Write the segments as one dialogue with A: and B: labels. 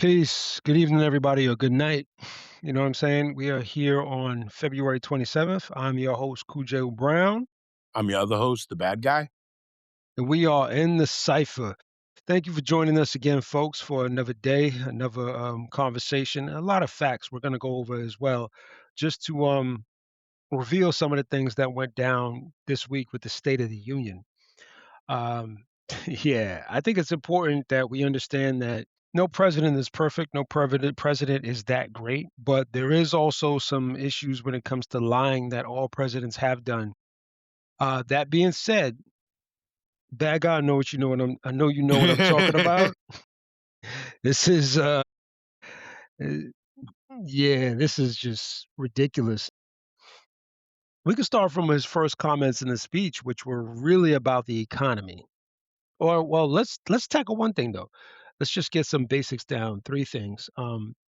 A: Peace. Good evening, everybody, or good night. You know what I'm saying? We are here on February 27th. I'm your host, Cujo Brown,
B: I'm your other host, the bad guy.
A: and we are in the cipher. Thank you for joining us again, folks, for another day, another conversation. A lot of facts we're going to go over as well, just to reveal some of the things that went down this week with the State of the Union. Um, yeah, I think it's important that we understand that no president is perfect. No president is that great, but there is also some issues when it comes to lying that all presidents have done. That being said, bad guy, I know what you know what I know you know what I'm talking about. This is uh, yeah, this is just ridiculous. We can start from his first comments in the speech, which were really about the economy. Or well, let's tackle one thing though. Let's just get some basics down. Three things.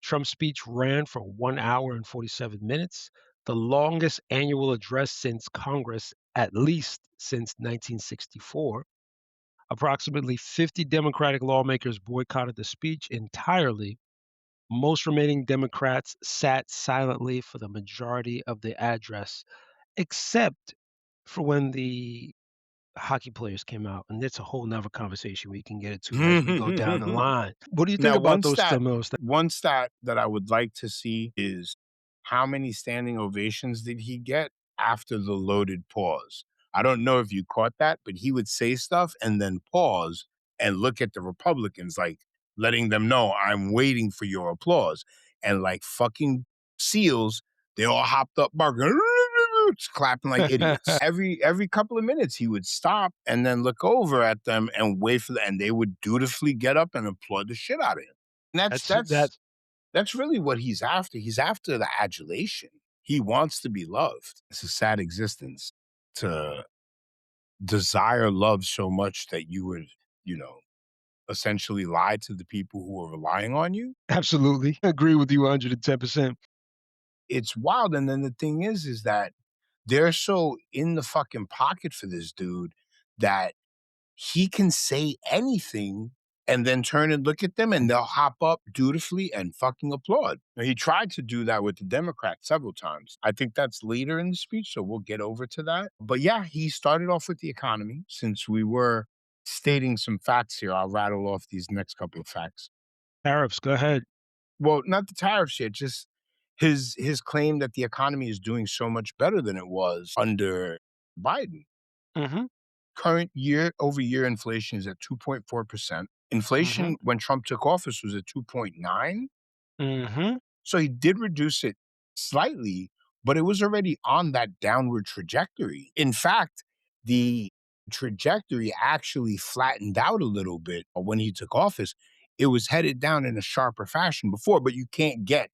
A: Trump's speech ran for 1 hour and 47 minutes, the longest annual address since Congress, at least since 1964. Approximately 50 Democratic lawmakers boycotted the speech entirely. Most remaining Democrats sat silently for the majority of the address, except for when the hockey players came out, and it's a whole 'nother conversation we can get into as we go down the line. What do you think
B: Now,
A: about those some of those things?
B: one stat that I would like to see is how many standing ovations did he get after the loaded pause? I don't know if you caught that, but he would say stuff and then pause and look at the Republicans, like letting them know, I'm waiting for your applause. And like fucking seals, they all hopped up, barking, just clapping like idiots. Every couple of minutes, he would stop and then look over at them and wait for and they would dutifully get up and applaud the shit out of him. And that's
A: That's
B: that's
A: that's
B: that's really what he's after. He's after the adulation. He wants to be loved. It's a sad existence to desire love so much that you would, you know, essentially lie to the people who are relying on you.
A: absolutely. I agree with you 110%.
B: It's wild. And then the thing is that they're so in the fucking pocket for this dude that he can say anything and then turn and look at them and they'll hop up dutifully and fucking applaud. Now, he tried to do that with the Democrats several times. I think that's later in the speech, so we'll get over to that. But yeah, he started off with the economy. Since we were stating some facts here, I'll rattle off these next couple of facts.
A: Tariffs, go ahead.
B: Well, not the tariff shit, just his claim that the economy is doing so much better than it was under Biden.
A: Mhm,
B: Current year-over-year inflation is at 2.4%.
A: mhm,
B: Inflation when Trump took office was at 2.9.
A: mhm.
B: So he did reduce it slightly, but it was already on that downward trajectory. In fact, the trajectory actually flattened out a little bit when he took office. It was headed down in a sharper fashion before, but you can't get,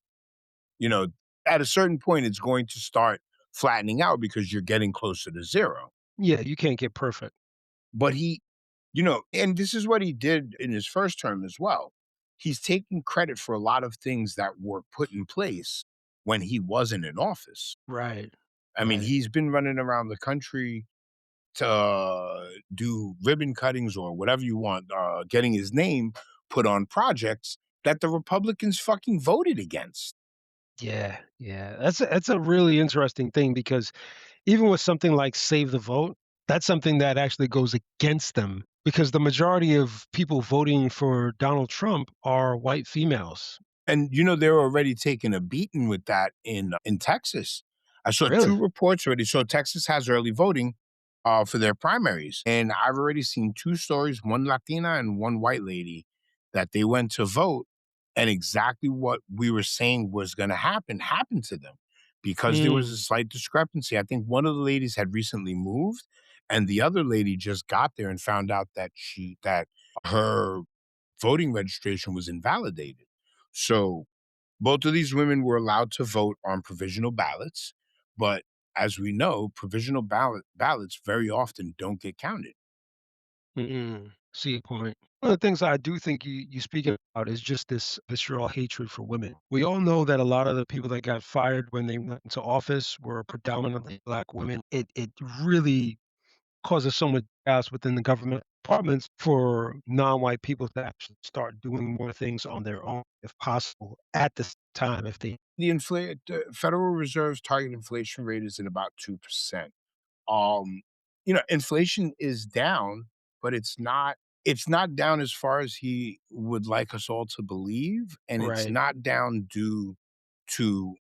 B: you know, at a certain point, it's going to start flattening out because you're getting closer to zero.
A: Yeah, you can't get perfect.
B: But and this is what he did in his first term as well. He's taking credit for a lot of things that were put in place when he wasn't in office.
A: Right,
B: I mean,
A: right.
B: he's been running around the country to do ribbon cuttings or whatever you want, getting his name put on projects that the Republicans fucking voted against.
A: Yeah, yeah. That's a really interesting thing because even with something like Save the Vote, that's something that actually goes against them because the majority of people voting for Donald Trump are white females.
B: And, they're already taking a beating with that in Texas. I saw
A: Really?
B: 2 reports already. So Texas has early voting, for their primaries, and I've already seen 2 stories, one Latina and one white lady, that they went to vote, and exactly what we were saying was gonna happen, happened to them because there was a
A: Mm.
B: slight discrepancy. I think one of the ladies had recently moved, and the other lady just got there and found out that her voting registration was invalidated. So both of these women were allowed to vote on provisional ballots, but as we know, provisional ballots very often don't get counted.
A: Mm. See a point. One of the things I do think you speak about is just this visceral hatred for women. We all know that a lot of the people that got fired when they went into office were predominantly black women. It really causes so much chaos within the government. apartments for non-white people to actually start doing more things on their own, if possible, at this time, if they
B: The Federal Reserve's target inflation rate is at about 2%. Um, inflation is down, but it's not down as far as he would like us all to believe, and it's
A: right.
B: not down due to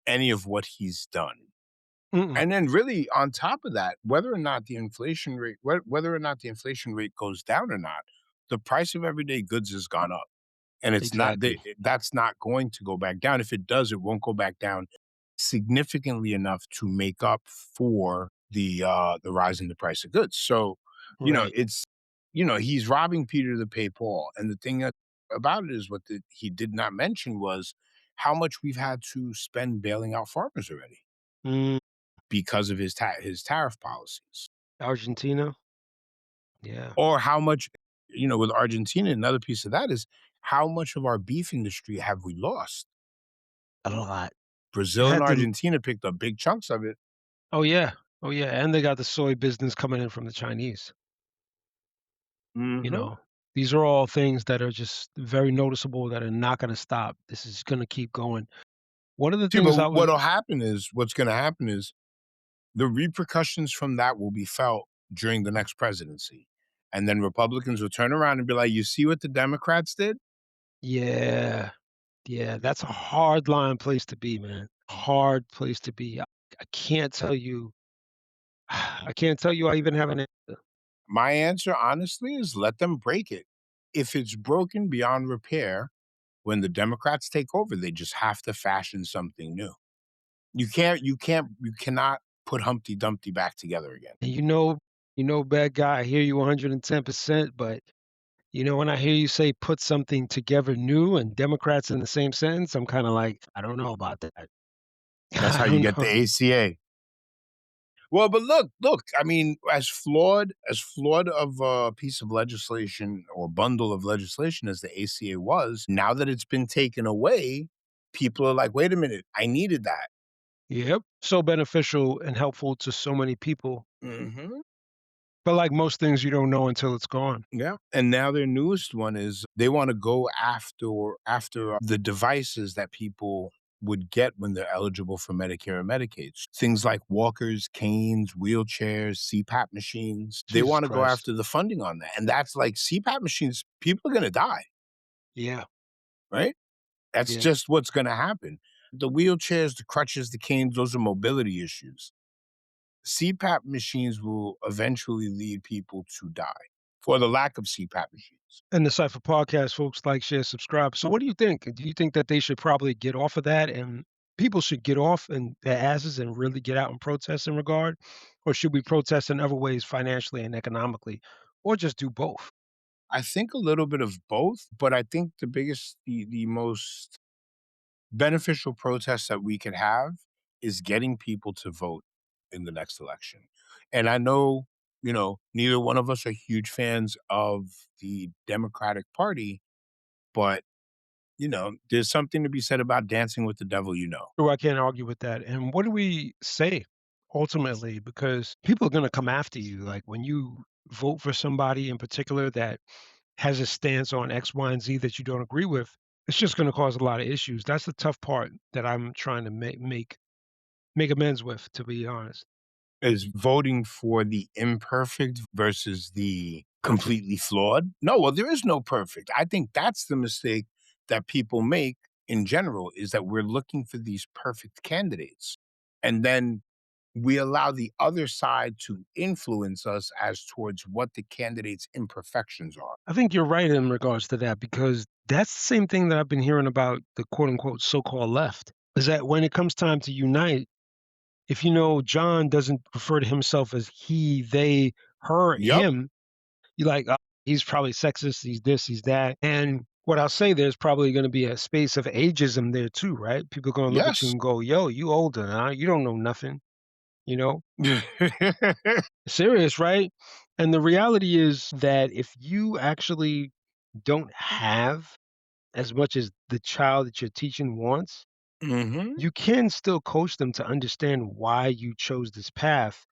B: any of what he's done.
A: Mm-mm.
B: And then really on top of that, whether or not the inflation rate goes down or not, the price of everyday goods has gone up. And
A: Exactly.
B: that's not going to go back down. If it does, it won't go back down significantly enough to make up for the rise in the price of goods. So,
A: Right.
B: it's he's robbing Peter to pay Paul. And the thing about it is he did not mention was how much we've had to spend bailing out farmers already
A: Mm,
B: because of his tariff policies.
A: Argentina? Yeah.
B: Or how much, with Argentina, another piece of that is how much of our beef industry have we lost?
A: A lot. You
B: Brazil and
A: had to
B: Argentina picked up big chunks of it.
A: Oh, yeah. Oh, yeah, and they got the soy business coming in from the Chinese, you
B: Mhm.
A: know? These are all things that are just very noticeable that are not gonna stop. This is gonna keep going. One of the
B: See, but
A: things I was
B: what's gonna happen is the repercussions from that will be felt during the next presidency. And then Republicans will turn around and be like, "You see what the Democrats did?"
A: Yeah. Yeah, that's a hard line place to be, man. Hard place to be. I can't tell you I can't tell you I even have an answer.
B: My answer, honestly, is let them break it. If it's broken beyond repair, when the Democrats take over, they just have to fashion something new. You cannot put Humpty Dumpty back together again.
A: And bad guy, I hear you 110%, but when I hear you say put something together new and Democrats in the same sentence, I'm kinda like, I don't know about that.
B: That's
A: I
B: how you
A: don't
B: get the
A: know.
B: ACA. Well, but look, I mean, as flawed of a piece of legislation or bundle of legislation as the ACA was, now that it's been taken away, people are like, "Wait a minute, I needed that."
A: Yep. So beneficial and helpful to so many people,
B: Mhm.
A: but like most things, you don't know until it's gone.
B: Yeah, and now their newest one is they wanna go after the devices that people would get when they're eligible for Medicare or Medicaid. Things like walkers, canes, wheelchairs, CPAP machines. They
A: Jesus
B: wanna go
A: Christ.
B: after the funding on that, and that's like CPAP machines, people are gonna die,
A: Yeah.
B: right? That's
A: Yeah.
B: just what's gonna happen. The wheelchairs, the crutches, the canes, those are mobility issues. CPAP machines will eventually lead people to die for the lack of CPAP machines.
A: And the Cypher podcast, folks, like, share, subscribe. So what do you think? Do you think that they should probably get off of that and people should get off and their asses and really get out and protest in regard? Or should we protest in other ways financially and economically? Or just do both?
B: I think a little bit of both, but I think the most beneficial protest that we could have is getting people to vote in the next election. And I know, neither one of us are huge fans of the Democratic Party, but, there's something to be said about dancing with the devil, you know.
A: So I can't argue with that. And what do we say ultimately? Because people are going to come after you. Like when you vote for somebody in particular that has a stance on X, Y, and Z that you don't agree with, it's just going to cause a lot of issues. That's the tough part that I'm trying to make amends with, to be honest.
B: Is voting for the imperfect versus the completely flawed? No, well, there is no perfect. I think that's the mistake that people make in general is that we're looking for these perfect candidates. And then we allow the other side to influence us as towards what the candidate's imperfections are.
A: I think you're right in regards to that because that's the same thing that I've been hearing about the quote unquote so-called left is that when it comes time to unite, if John doesn't refer to himself as he, they, her,
B: Yup.
A: him, you're like, "Oh, he's probably sexist, he's this, he's that." And what I'll say, there's probably going to be a space of ageism there too, right? People are going to look at you
B: Yes.
A: and go, "Yo, you older, huh? You don't know nothing." You know, serious, right? And the reality is that if you actually don't have as much as the child that you're teaching wants,
B: Mhm.
A: you can still coach them to understand why you chose this path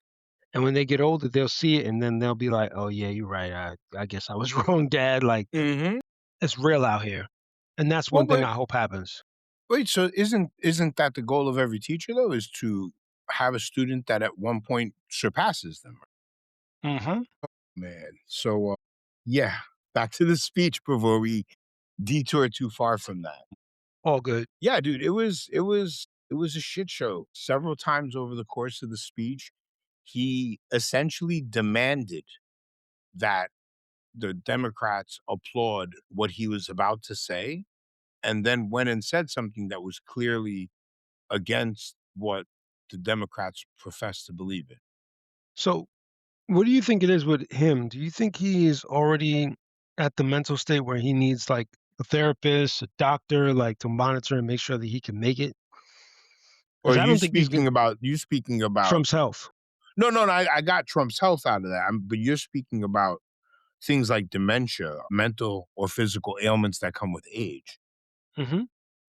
A: And when they get older, they'll see it and then they'll be like, "Oh yeah, you're right. I guess I was wrong, Dad." Like
B: Mhm.
A: it's real out here, and that's
B: Well,
A: one thing
B: but
A: I hope happens.
B: wait, so isn't that the goal of every teacher though, is to have a student that at one point surpasses them?
A: Hmm.
B: Man, so, yeah, back to the speech before we detour too far from that.
A: All good.
B: Yeah, dude, it was a shit show. Several times over the course of the speech, he essentially demanded that the Democrats applaud what he was about to say, and then went and said something that was clearly against what the Democrats profess to believe in.
A: So, what do you think it is with him? Do you think he is already at the mental state where he needs like a therapist, a doctor, like to monitor and make sure that he can make it?
B: Or
A: Because I don't think he's good.
B: you speaking about
A: Trump's health.
B: no, no, no, I got Trump's health out of that, but you're speaking about things like dementia, mental or physical ailments that come with age.
A: Hmm.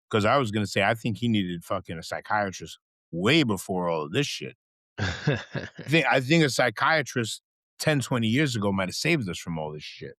B: Because I was gonna say, I think he needed fucking a psychiatrist way before all of this shit. I think a psychiatrist 10, 20 years ago might have saved us from all this shit.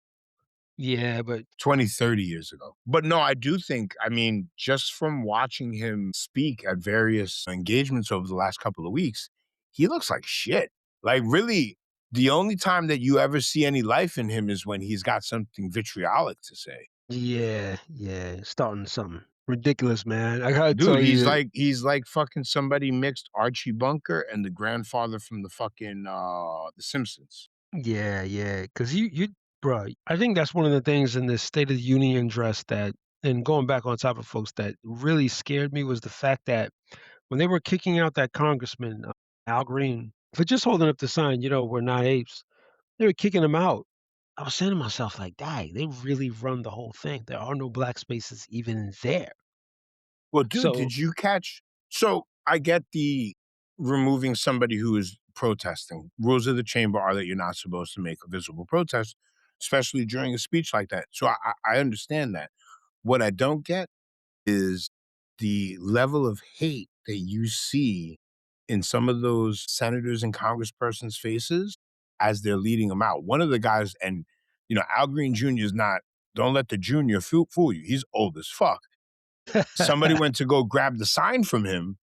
A: Yeah, but
B: 20, 30 years ago. But no, I do think, I mean, just from watching him speak at various engagements over the last couple of weeks, he looks like shit. Like, really, the only time that you ever see any life in him is when he's got something vitriolic to say.
A: yeah, yeah, starting something ridiculous, man. I gotta
B: Dude,
A: tell
B: he's
A: you,
B: like he's like fucking somebody mixed Archie Bunker and the grandfather from the fucking The Simpsons.
A: yeah, yeah, because bro, I think that's one of the things in this State of the Union address that, and going back on top of folks, that really scared me was the fact that when they were kicking out that congressman, Al Green, for just holding up the sign, "We're not apes," they were kicking him out. I was saying to myself, like, "Dang, they really run the whole thing. There are no black spaces even there."
B: Well, dude,
A: So,
B: did you catch so I get the removing somebody who is protesting. Rules of the chamber are that you're not supposed to make a visible protest, especially during a speech like that. So I understand that. What I don't get is the level of hate that you see in some of those senators and congresspersons' faces as they're leading them out. One of the guys, and Al Green Jr. is not, don't let the junior fool you. He's old as fuck. Somebody went to go grab the sign from him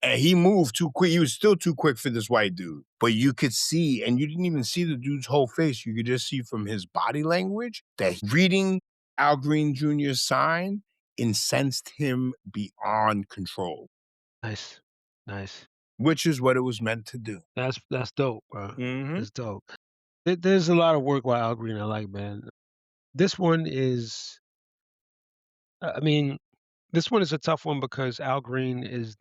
B: and he moved too quick. He was still too quick for this white dude. But you could see, and you didn't even see the dude's whole face. You could just see from his body language that reading Al Green Jr.'s sign incensed him beyond control,
A: nice, nice.
B: which is what it was meant to do.
A: That's dope, bro.
B: Mhm.
A: That's dope. There's a lot of work by Al Green I like, man. This one is, I mean, this one is a tough one because Al Green is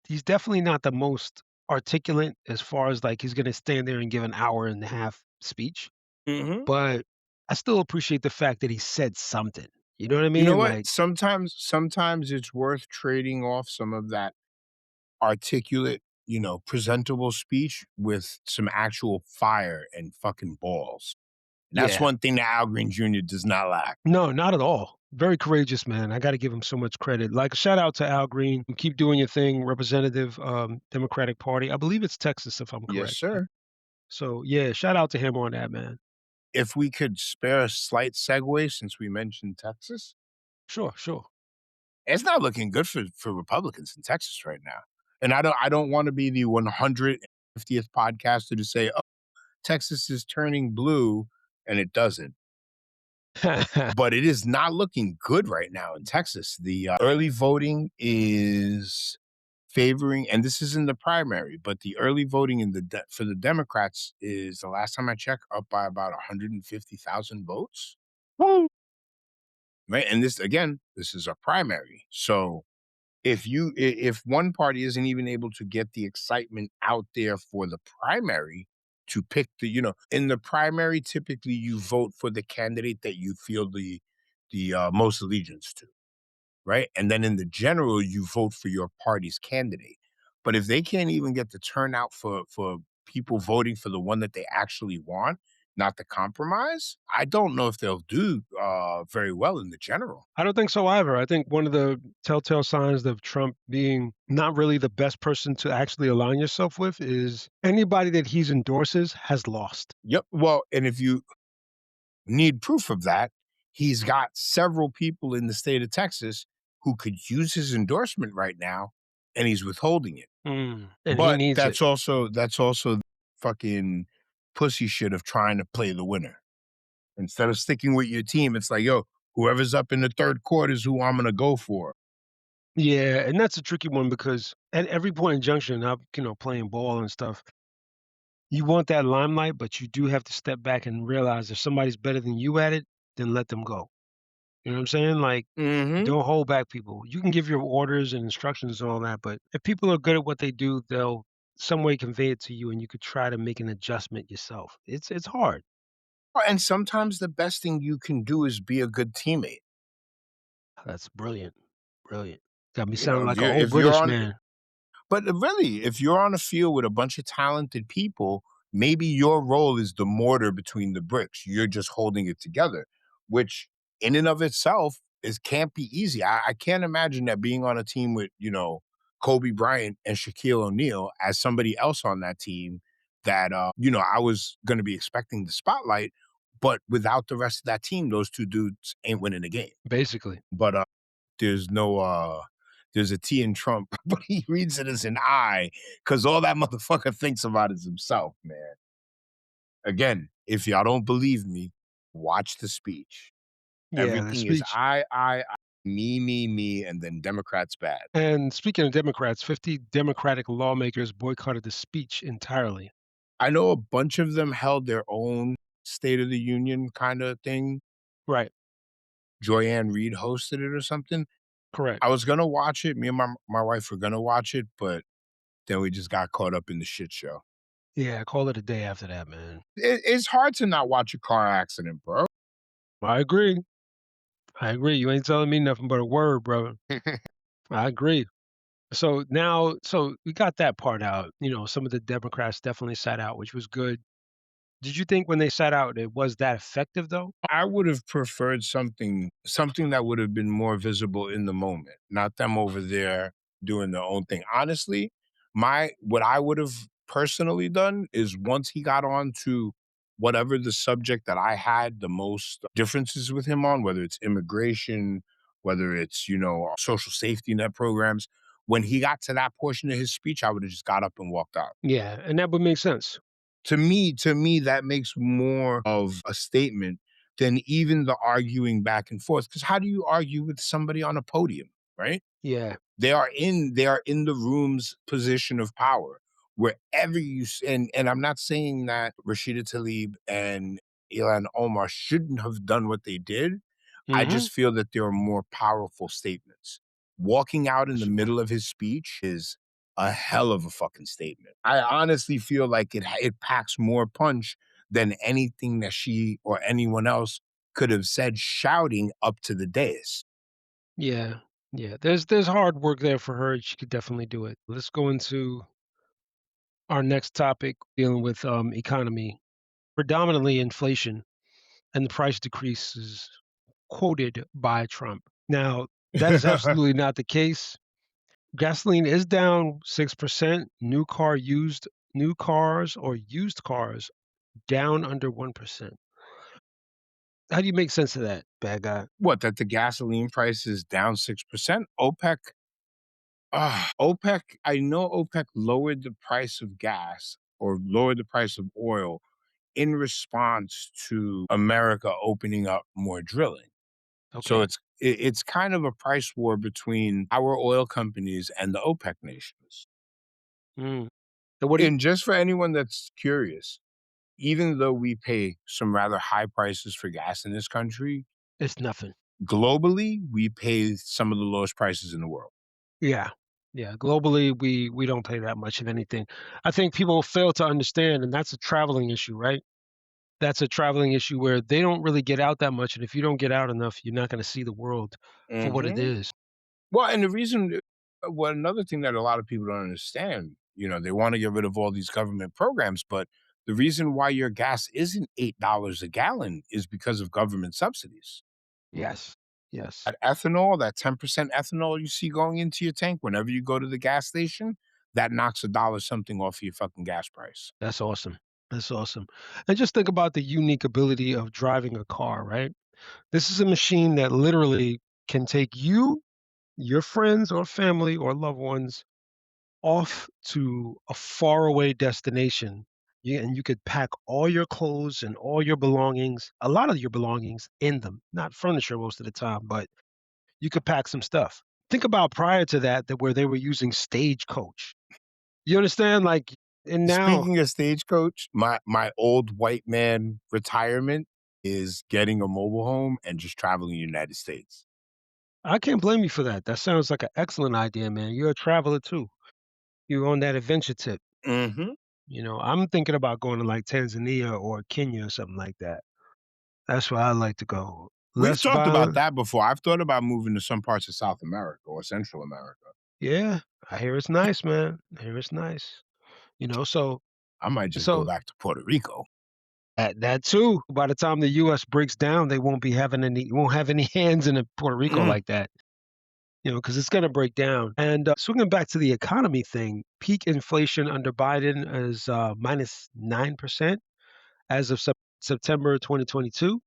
A: he's definitely not the most articulate as far as like he's gonna stand there and give an hour and a half speech,
B: Mhm.
A: but I still appreciate the fact that he said something. You know what I
B: You know
A: mean?
B: what?
A: Like,
B: Sometimes it's worth trading off some of that articulate, presentable speech with some actual fire and fucking balls. And that's
A: yeah.
B: one thing that Al Green Jr. does not lack.
A: No, not at all. Very courageous, man. I gotta give him so much credit. Like, shout out to Al Green. Keep doing your thing, Representative, Democratic Party. I believe it's Texas, if I'm
B: Yes,
A: correct.
B: sir.
A: So, yeah, shout out to him on that, man.
B: If we could spare a slight segue since we mentioned Texas,
A: Sure, sure.
B: it's not looking good for Republicans in Texas right now. And I don't want to be the 150th podcaster to say, "Oh, Texas is turning blue," and it doesn't. But it is not looking good right now in Texas. The early voting is favoring, and this is in the primary, but the early voting for the Democrats is, the last time I checked, up by about 150,000 votes.
A: Woo!
B: Right, and this is a primary. So if one party isn't even able to get the excitement out there for the primary to pick in the primary, typically you vote for the candidate that you feel the most allegiance to, right? And then in the general, you vote for your party's candidate. But if they can't even get the turnout for people voting for the one that they actually want, not the compromise, I don't know if they'll do very well in the general.
A: I don't think so either. I think one of the telltale signs of Trump being not really the best person to actually align yourself with is anybody that he's endorses has lost.
B: Yep. Well, and if you need proof of that, he's got several people in the state of Texas who could use his endorsement right now, and he's withholding it.
A: And he
B: But
A: needs it.
B: that's also fucking pussy shit of trying to play the winner. Instead of sticking with your team, it's like, yo, whoever's up in the third quarter is who I'm gonna go for.
A: Yeah, and that's a tricky one because at every point in junction, I'm, playing ball and stuff, you want that limelight, but you do have to step back and realize if somebody's better than you at it, then let them go. You know what I'm saying? Like,
B: Mhm.
A: don't hold back people. You can give your orders and instructions and all that, but if people are good at what they do, they'll some way convey it to you, and you could try to make an adjustment yourself. It's hard.
B: And sometimes the best thing you can do is be a good teammate.
A: That's brilliant, brilliant. Got me
B: You know,
A: sounding
B: if
A: like an
B: you're
A: old
B: if you're
A: British
B: on
A: man.
B: But really, if you're on a field with a bunch of talented people, maybe your role is the mortar between the bricks. You're just holding it together, which in and of itself is can't be easy. I can't imagine that being on a team with, Kobe Bryant and Shaquille O'Neal as somebody else on that team that I was gonna be expecting the spotlight, but without the rest of that team, those two dudes ain't winning the game.
A: Basically.
B: But there's no there's a T in Trump, but he reads it as an I because all that motherfucker thinks about is himself, man. Again, if y'all don't believe me, watch the speech.
A: Yeah, the
B: Everything is
A: speech.
B: I, me, and then Democrats bad.
A: And speaking of Democrats, 50 Democratic lawmakers boycotted the speech entirely.
B: I know a bunch of them held their own State of the Union kind of thing.
A: Right.
B: Joyanne Reed hosted it or something.
A: Correct.
B: I was gonna watch it. Me and my wife were gonna watch it, but then we just got caught up in the shit show.
A: Yeah, call it a day after that, man.
B: It's hard to not watch a car accident, bro.
A: I agree. I agree. You ain't telling me nothing but a word, brother. I agree. So we got that part out. Some of the Democrats definitely sat out, which was good. Did you think when they sat out, it was that effective though?
B: I would have preferred something that would have been more visible in the moment, not them over there doing their own thing. Honestly, my what I would have personally done is once he got on to whatever the subject that I had the most differences with him on, whether it's immigration, whether it's, social safety net programs, when he got to that portion of his speech, I would have just got up and walked out.
A: Yeah, and that would make sense.
B: To me, that makes more of a statement than even the arguing back and forth. Because how do you argue with somebody on a podium, right?
A: Yeah.
B: They are in the room's position of power. Wherever and I'm not saying that Rashida Tlaib and Ilhan Omar shouldn't have done what they did. I
A: Mhm.
B: just feel that there are more powerful statements. Walking out in the
A: Sure.
B: middle of his speech is a hell of a fucking statement. I honestly feel like it packs more punch than anything that she or anyone else could have said shouting up to the dais.
A: Yeah. Yeah. There's hard work there for her. She could definitely do it. Let's go into our next topic dealing with economy, predominantly inflation and the price decreases quoted by Trump. Now, that is absolutely not the case. Gasoline is down 6%. New cars or used cars down under 1%. How do you make sense of that, bad guy?
B: What, that the gasoline price is down 6%? OPEC, I know OPEC lowered the price of gas or lowered the price of oil in response to America opening up more drilling. So
A: Okay.
B: it's kind of a price war between our oil companies and the OPEC nations.
A: Mm. So what do you
B: And just for anyone that's curious, even though we pay some rather high prices for gas in this country,
A: It's nothing.
B: globally, we pay some of the lowest prices in the world.
A: Yeah. Yeah, globally, we don't pay that much of anything. I think people fail to understand, and that's a traveling issue, right? That's a traveling issue where they don't really get out that much, and if you don't get out enough, you're not gonna see the world for what it
B: Mhm.
A: is.
B: Well, and the reason another thing that a lot of people don't understand, they wanna get rid of all these government programs, but The reason why your gas isn't $8 a gallon is because of government subsidies.
A: Yes. Yes.
B: That ethanol, that 10% ethanol you see going into your tank whenever you go to the gas station, that knocks a dollar something off of your fucking gas price.
A: That's awesome. That's awesome. And just think about the unique ability of driving a car, right? This is a machine that literally can take you, your friends or family or loved ones off to a faraway destination. And you could pack all your clothes and all your belongings, a lot of your belongings in them, not furniture most of the time, but you could pack some stuff. Think about prior to that, that where they were using stagecoach. You understand? Like, and now
B: Speaking of stagecoach, my old white man retirement is getting a mobile home and just traveling the United States.
A: I can't blame you for that. That sounds like an excellent idea, man. You're a traveler too. You're on that adventure tip.
B: Mhm.
A: I'm thinking about going to like Tanzania or Kenya or something like that. That's where I like to go.
B: We've
A: Less
B: talked about
A: violent.
B: that before. I've thought about moving to some parts of South America or Central America.
A: Yeah, I hear it's nice, man. I hear it's nice. You know, so
B: I might just go
A: so
B: back to Puerto Rico.
A: that too. By the time the U.S. breaks down, they won't have any hands in Puerto Rico
B: Mm.
A: like that. Because it's going to break down. And swinging back to the economy thing, peak inflation under Biden is minus 9% as of September 2022.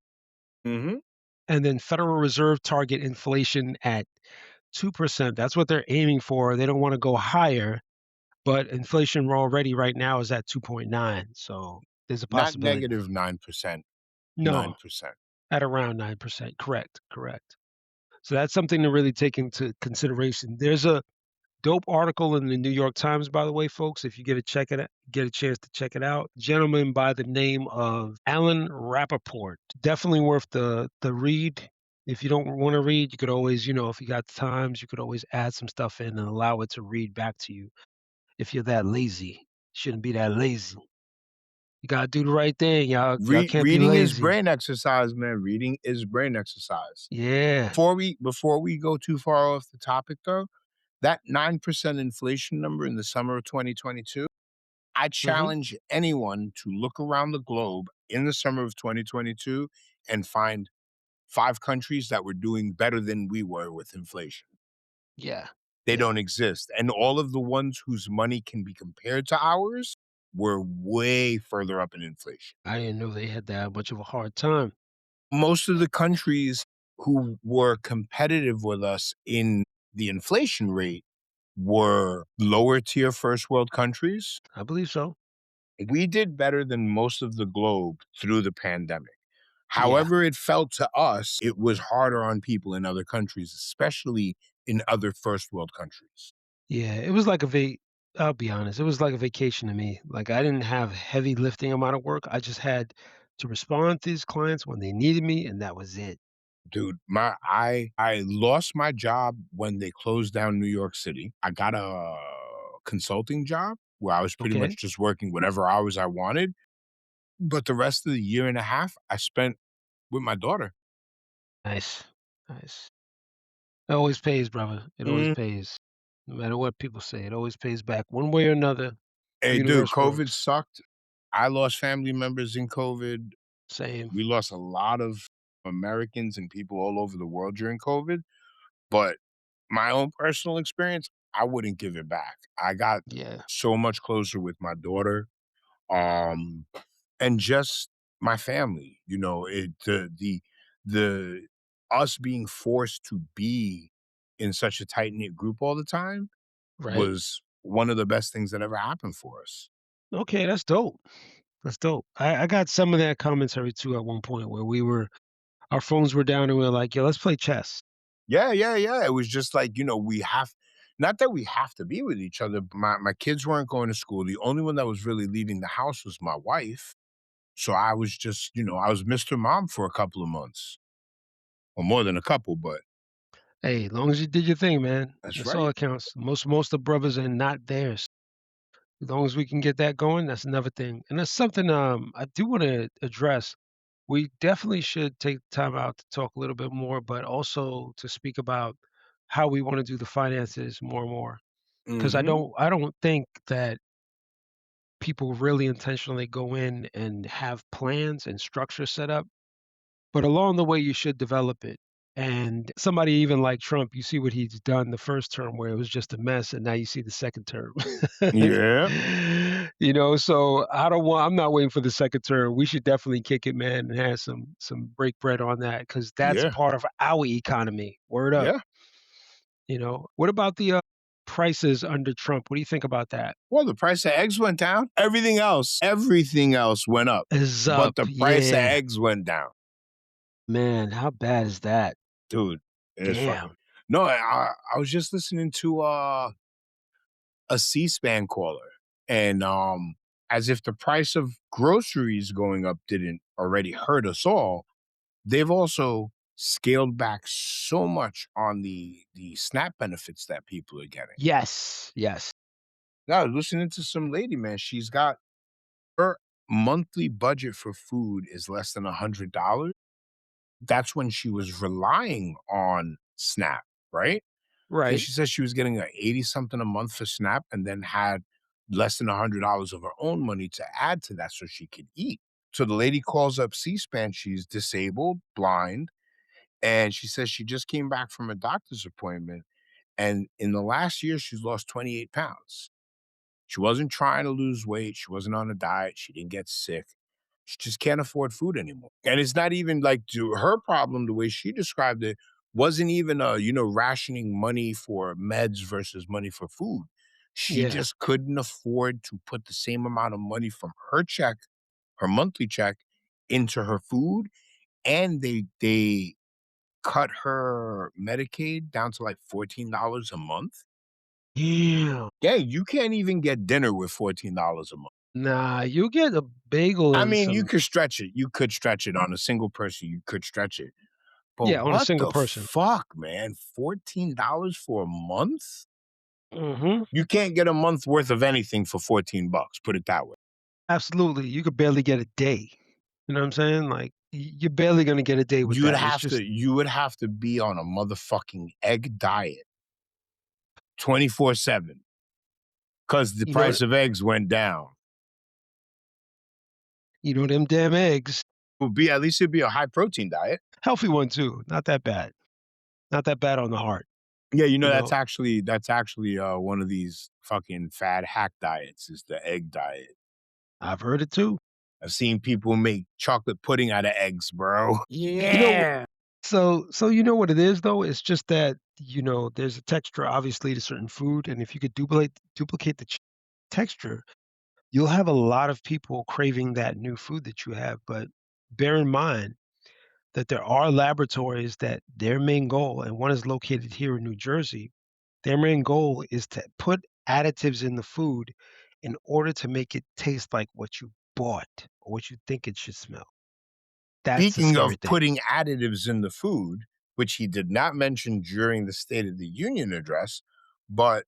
B: Mhm.
A: And then Federal Reserve target inflation at 2%. That's what they're aiming for. They don't want to go higher, but inflation already right now is at 2.9. So there's a
B: Not
A: possibility.
B: negative 9%,
A: No,
B: 9%.
A: at around 9%. Correct. Correct. So that's something to really take into consideration. There's a dope article in the New York Times, by the way, folks. If you get a chance to check it out. Gentleman by the name of Alan Rappaport. Definitely worth the read. If you don't want to read, you could always, if you got the times, you could always add some stuff in and allow it to read back to you. If you're that lazy, shouldn't be that lazy. You gotta do the right thing, y'all. Y'all can't be
B: Reading is
A: lazy.
B: brain exercise, man. Reading is brain exercise.
A: Yeah.
B: Before we go too far off the topic though, that 9% inflation number in the summer of 2022, I
A: Hmm.
B: challenge anyone to look around the globe in the summer of 2022 and find 5 countries that were doing better than we were with inflation.
A: Yeah.
B: They
A: Yeah.
B: don't exist, and all of the ones whose money can be compared to ours were way further up in inflation.
A: I didn't know they had that much of a hard time.
B: Most of the countries who were competitive with us in the inflation rate were lower tier first world countries.
A: I believe so.
B: We did better than most of the globe through the pandemic.
A: Yeah.
B: However, it felt to us it was harder on people in other countries, especially in other first world countries.
A: Yeah, it was like I'll be honest, it was like a vacation to me. Like I didn't have heavy lifting amount of work. I just had to respond to these clients when they needed me, and that was it.
B: Dude, I lost my job when they closed down New York City. I got a consulting job where I was pretty
A: Okay.
B: much just working whatever hours I wanted, but the rest of the year and a half I spent with my daughter.
A: Nice. Nice. It always pays, brother. It always
B: Mm.
A: pays. No matter what people say, it always pays back one way or another. The
B: Hey, dude,
A: universe
B: COVID
A: works.
B: sucked. I lost family members in COVID.
A: Same.
B: We lost a lot of Americans and people all over the world during COVID, but my own personal experience, I wouldn't give it back. I got
A: Yeah.
B: so much closer with my daughter, um, and just my family, the us being forced to be in such a tight-knit group all the time
A: Right.
B: was one of the best things that ever happened for us.
A: Okay, that's dope. That's dope. I got some of that commentary too at one point where our phones were down and we were like, yo, let's play chess.
B: Yeah, yeah, yeah. It was just like, we have not that we have to be with each other, but my kids weren't going to school. The only one that was really leaving the house was my wife. So I was just, I was Mr. Mom for a couple of months, or more than a couple, but
A: Hey, as long as you did your thing, man,
B: that's
A: that's all
B: right.
A: that counts. Most of the brothers are not theirs. As long as we can get that going, that's another thing. And that's something I do want to address. We definitely should take time out to talk a little bit more, but also to speak about how we want to do the finances more and more. Because
B: Mhm.
A: I don't think that people really intentionally go in and have plans and structure set up, but along the way, you should develop it. And somebody even like Trump, you see what he's done the first term where it was just a mess, and now you see the second term.
B: Yeah,
A: So I'm not waiting for the second term. We should definitely kick it, man, and have some break bread on that because that's
B: yeah,
A: part of our economy. Word up.
B: yeah.
A: What about the prices under Trump? What do you think about that?
B: Well, the price of eggs went down. Everything else went up,
A: Is
B: but
A: up.
B: the price of
A: Yeah.
B: eggs went down.
A: Man, how bad is that?
B: Dude, it's fucking
A: Damn.
B: no, I was just listening to, a C-SPAN caller, and, as if the price of groceries going up didn't already hurt us all, they've also scaled back so much on the SNAP benefits that people are getting.
A: Yes. Yes.
B: Now, I was listening to some lady, man, she's got her monthly budget for food is less than $100. That's when she was relying on SNAP, right? And
A: Right.
B: she says she was getting, 80 something a month for SNAP and then had less than $100 of her own money to add to that so she could eat. So the lady calls up C-SPAN. She's disabled, blind, and she says she just came back from a doctor's appointment. And in the last year, she's lost 28 pounds. She wasn't trying to lose weight. She wasn't on a diet. She didn't get sick. She just can't afford food anymore. And it's not even like her problem, the way she described it, wasn't even rationing money for meds versus money for food. She
A: Yeah.
B: just couldn't afford to put the same amount of money from her check, her monthly check, into her food. And they cut her Medicaid down to like $14 a month.
A: Damn.
B: Yeah, you can't even get dinner with $14 a month.
A: Nah, you get a bagel
B: I
A: and
B: mean, you
A: some.
B: could stretch it. You could stretch it on a single person. You could stretch it. But
A: Yeah, on a
B: what
A: single
B: the
A: person.
B: fuck, man? $14 for a month?
A: Mhm.
B: You can't get a month worth of anything for 14 bucks, put it that way.
A: Absolutely. You could barely get a day. You know what I'm saying? Like, you're barely gonna get a day with that. It's just
B: You would have to be on a motherfucking egg diet 24/7 because the
A: you know
B: price of eggs went down.
A: them damn eggs.
B: Would be at least it'd be a high protein diet.
A: Healthy one too, not that bad. Not that bad on the heart,
B: Yeah,
A: you
B: that's
A: know?
B: actually one of these fucking fad hack diets is the egg diet.
A: I've heard it too.
B: I've seen people make chocolate pudding out of eggs, bro.
A: You know
B: Yeah.
A: so you know what it is though? It's just that, there's a texture obviously to certain food, and if you could duplicate the texture, you'll have a lot of people craving that new food that you have, but bear in mind that there are laboratories that their main goal, and one is located here in New Jersey, their main goal is to put additives in the food in order to make it taste like what you bought or what you think it should smell. That's the
B: Speaking
A: scary
B: of
A: thing.
B: putting additives in the food, which he did not mention during the State of the Union address, but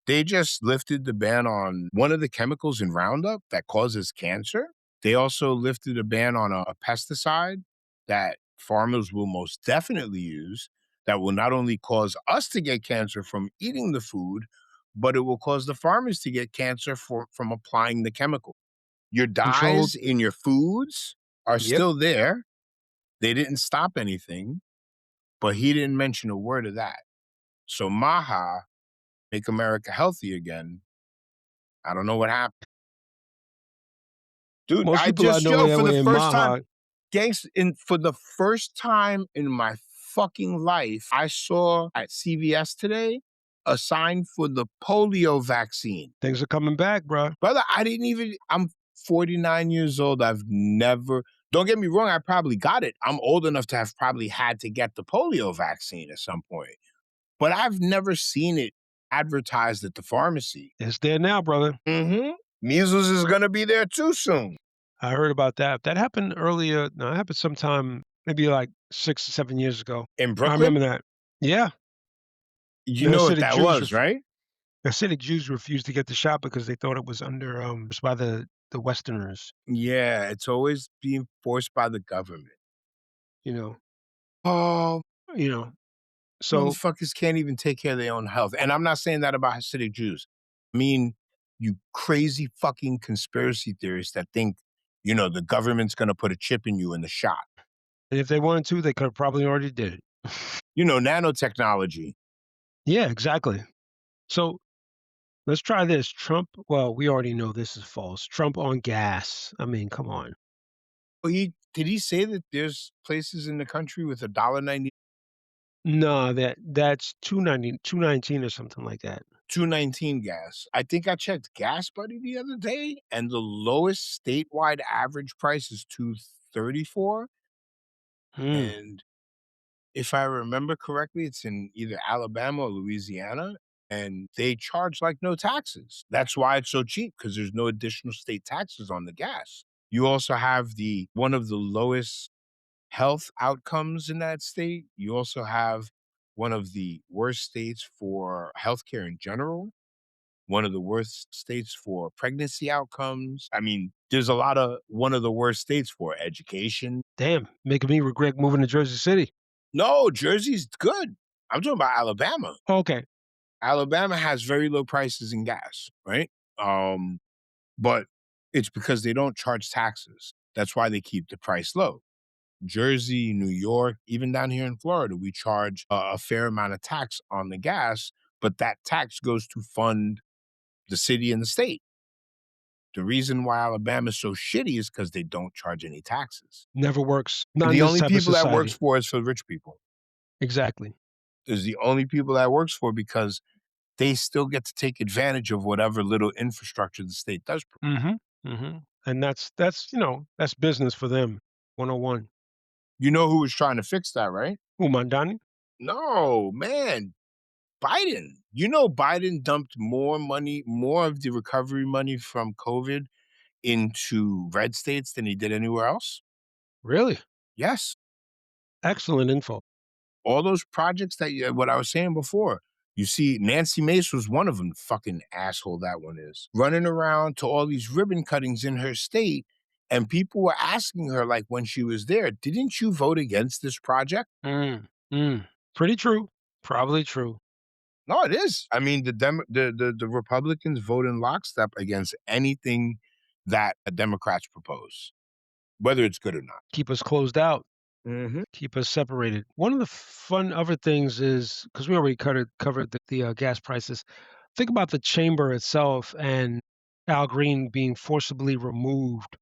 B: they just lifted the ban on one of the chemicals in Roundup that causes cancer. They also lifted a ban on a pesticide that farmers will most definitely use that will not only cause us to get cancer from eating the food, but it will cause the farmers to get cancer from applying the chemical. Your dyes
A: Controlled.
B: in your foods are
A: Yep.
B: still there. They didn't stop anything, but he didn't mention a word of that. So Maha, make America healthy again. I don't know what happened. Dude,
A: Most
B: I
A: people I
B: just
A: know
B: yo,
A: that
B: for the
A: way in
B: first time,
A: Maha,
B: for the first time in my fucking life, I saw at CVS today a sign for the polio vaccine.
A: things are coming back, bro.
B: Brother, I'm 49 years old. I've never, don't get me wrong, I probably got it. I'm old enough to have probably had to get the polio vaccine at some point, but I've never seen it advertised at the pharmacy.
A: It's there now, brother.
B: Mhm. Measles is gonna be there too soon.
A: I heard about that. That happened earlier. No, it happened sometime maybe like 6 or 7 years ago.
B: In
A: I
B: Brooklyn?
A: remember that. Yeah.
B: You
A: The
B: know what
A: Hasidic
B: that
A: Jews
B: was,
A: ref
B: right?
A: Hasidic Jews refused to get the shot because they thought it was under, it's by the Westerners,
B: Yeah, it's always being forced by the government.
A: you know
B: Oh,
A: you know, so
B: motherfuckers can't even take care of their own health, and I'm not saying that about Hasidic Jews. I mean, You crazy fucking conspiracy theorists that think, the government's gonna put a chip in you in the shot.
A: And if they wanted to, they could have probably already did it.
B: Nanotechnology.
A: Yeah, exactly. So let's try this. Trump, well, we already know this is false. Trump on gas. I mean, come on.
B: Well, he say that there's places in the country with $1.90
A: No, that's 219 or something like that.
B: 219 gas. I think I checked Gas Buddy the other day, and the lowest statewide average price is 234.
A: Hmm.
B: And if I remember correctly, it's in either Alabama or Louisiana, and they charge like no taxes. That's why it's so cheap because there's no additional state taxes on the gas. You also have the one of the lowest health outcomes in that state. You also have one of the worst states for healthcare in general, one of the worst states for pregnancy outcomes. I mean, there's a lot of one of the worst states for education.
A: Damn, making me regret moving to Jersey City.
B: No, Jersey's good. I'm talking about Alabama.
A: Okay.
B: Alabama has very low prices in gas, right? Um, but it's because they don't charge taxes. That's why they keep the price low. Jersey, New York, even down here in Florida, we charge a fair amount of tax on the gas, but that tax goes to fund the city and the state. The reason why Alabama is so shitty is because they don't charge any taxes.
A: Never works. Not in
B: The
A: this
B: only
A: type of
B: people that works
A: society.
B: for is for rich people.
A: Exactly.
B: Is the only people that works for because they still get to take advantage of whatever little infrastructure the state does.
A: Mhm. Mhm. And that's business for them. 101.
B: You know who was trying to fix that, right?
A: Who, Mandani?
B: No, man, Biden. Biden dumped more money, more of the recovery money from COVID into red states than he did anywhere else.
A: Really?
B: Yes.
A: Excellent info.
B: All those projects that what I was saying before. You see, Nancy Mace was one of them. Fucking asshole that one is running around to all these ribbon cuttings in her state, and people were asking her like when she was there, "Didn't you vote against this project?"
A: Mm. Mm. Pretty true. Probably true.
B: No, it is. I mean, the Republicans vote in lockstep against anything that Democrats propose, whether it's good or not.
A: Keep us closed out.
B: Mhm.
A: Keep us separated. One of the fun other things is because we already covered the gas prices. Think about the chamber itself and Al Green being forcibly removed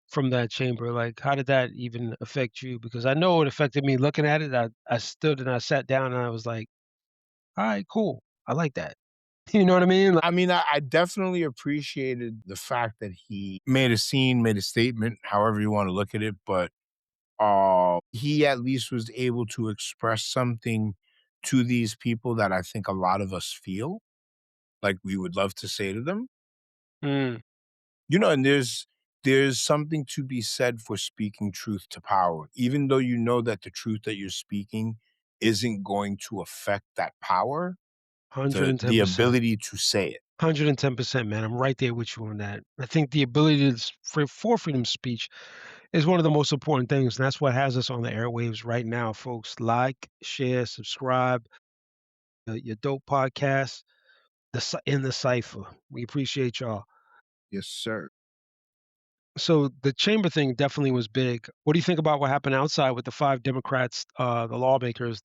A: from that chamber. Like, how did that even affect you? Because I know it affected me looking at it. I stood and I sat down and I was like, all right, cool. I like that. You know what I mean? Like,
B: I mean, I definitely appreciated the fact that he made a scene, made a statement, however you wanna look at it, but, he at least was able to express something to these people that I think a lot of us feel, like we would love to say to them.
A: mm,
B: And there's something to be said for speaking truth to power, even though you know that the truth that you're speaking isn't going to affect that power, the
A: 110%.
B: ability to say it.
A: 110%, man. I'm right there with you on that. I think the ability to, for freedom of speech is one of the most important things. And that's what has us on the airwaves right now, folks. Like, share, subscribe, your dope podcast, in the cipher. We appreciate y'all.
B: Yes, sir.
A: So the chamber thing definitely was big. What do you think about what happened outside with the five Democrats, the lawmakers,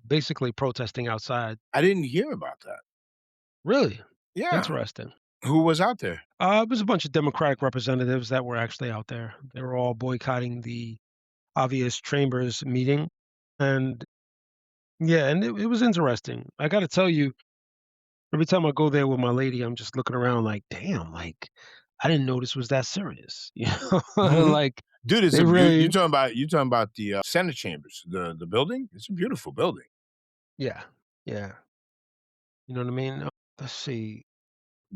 A: basically protesting outside?
B: I didn't hear about that.
A: Really
B: Yeah.
A: interesting.
B: Who was out there?
A: It was a bunch of Democratic representatives that were actually out there. They were all boycotting the obvious chambers meeting, and yeah, and it was interesting. I got to tell you, every time I go there with my lady, I'm just looking around like, damn, like I didn't know this was that serious.
B: Mhm.
A: Like
B: Dude, it's
A: they
B: a
A: really,
B: you're talking about the, Senate chambers, the building? It's a beautiful building,
A: yeah, yeah. You know what I mean? Let's see,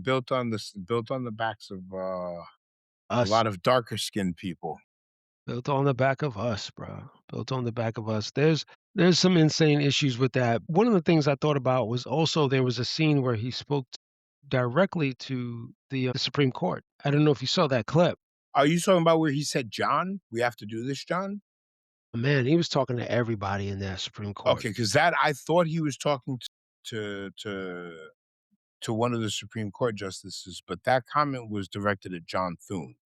B: built on the backs of, a
A: us
B: lot of darker skinned people.
A: built on the back of us, bro. Built on the back of us. There's some insane issues with that. One of the things I thought about was also there was a scene where he spoke directly to the Supreme Court. I don't know if you saw that clip.
B: Are you talking about where he said, "John, we have to do this, John?"
A: Man, he was talking to everybody in that Supreme Court.
B: Okay, because that I thought he was talking to to one of the Supreme Court justices, but that comment was directed at John Thune,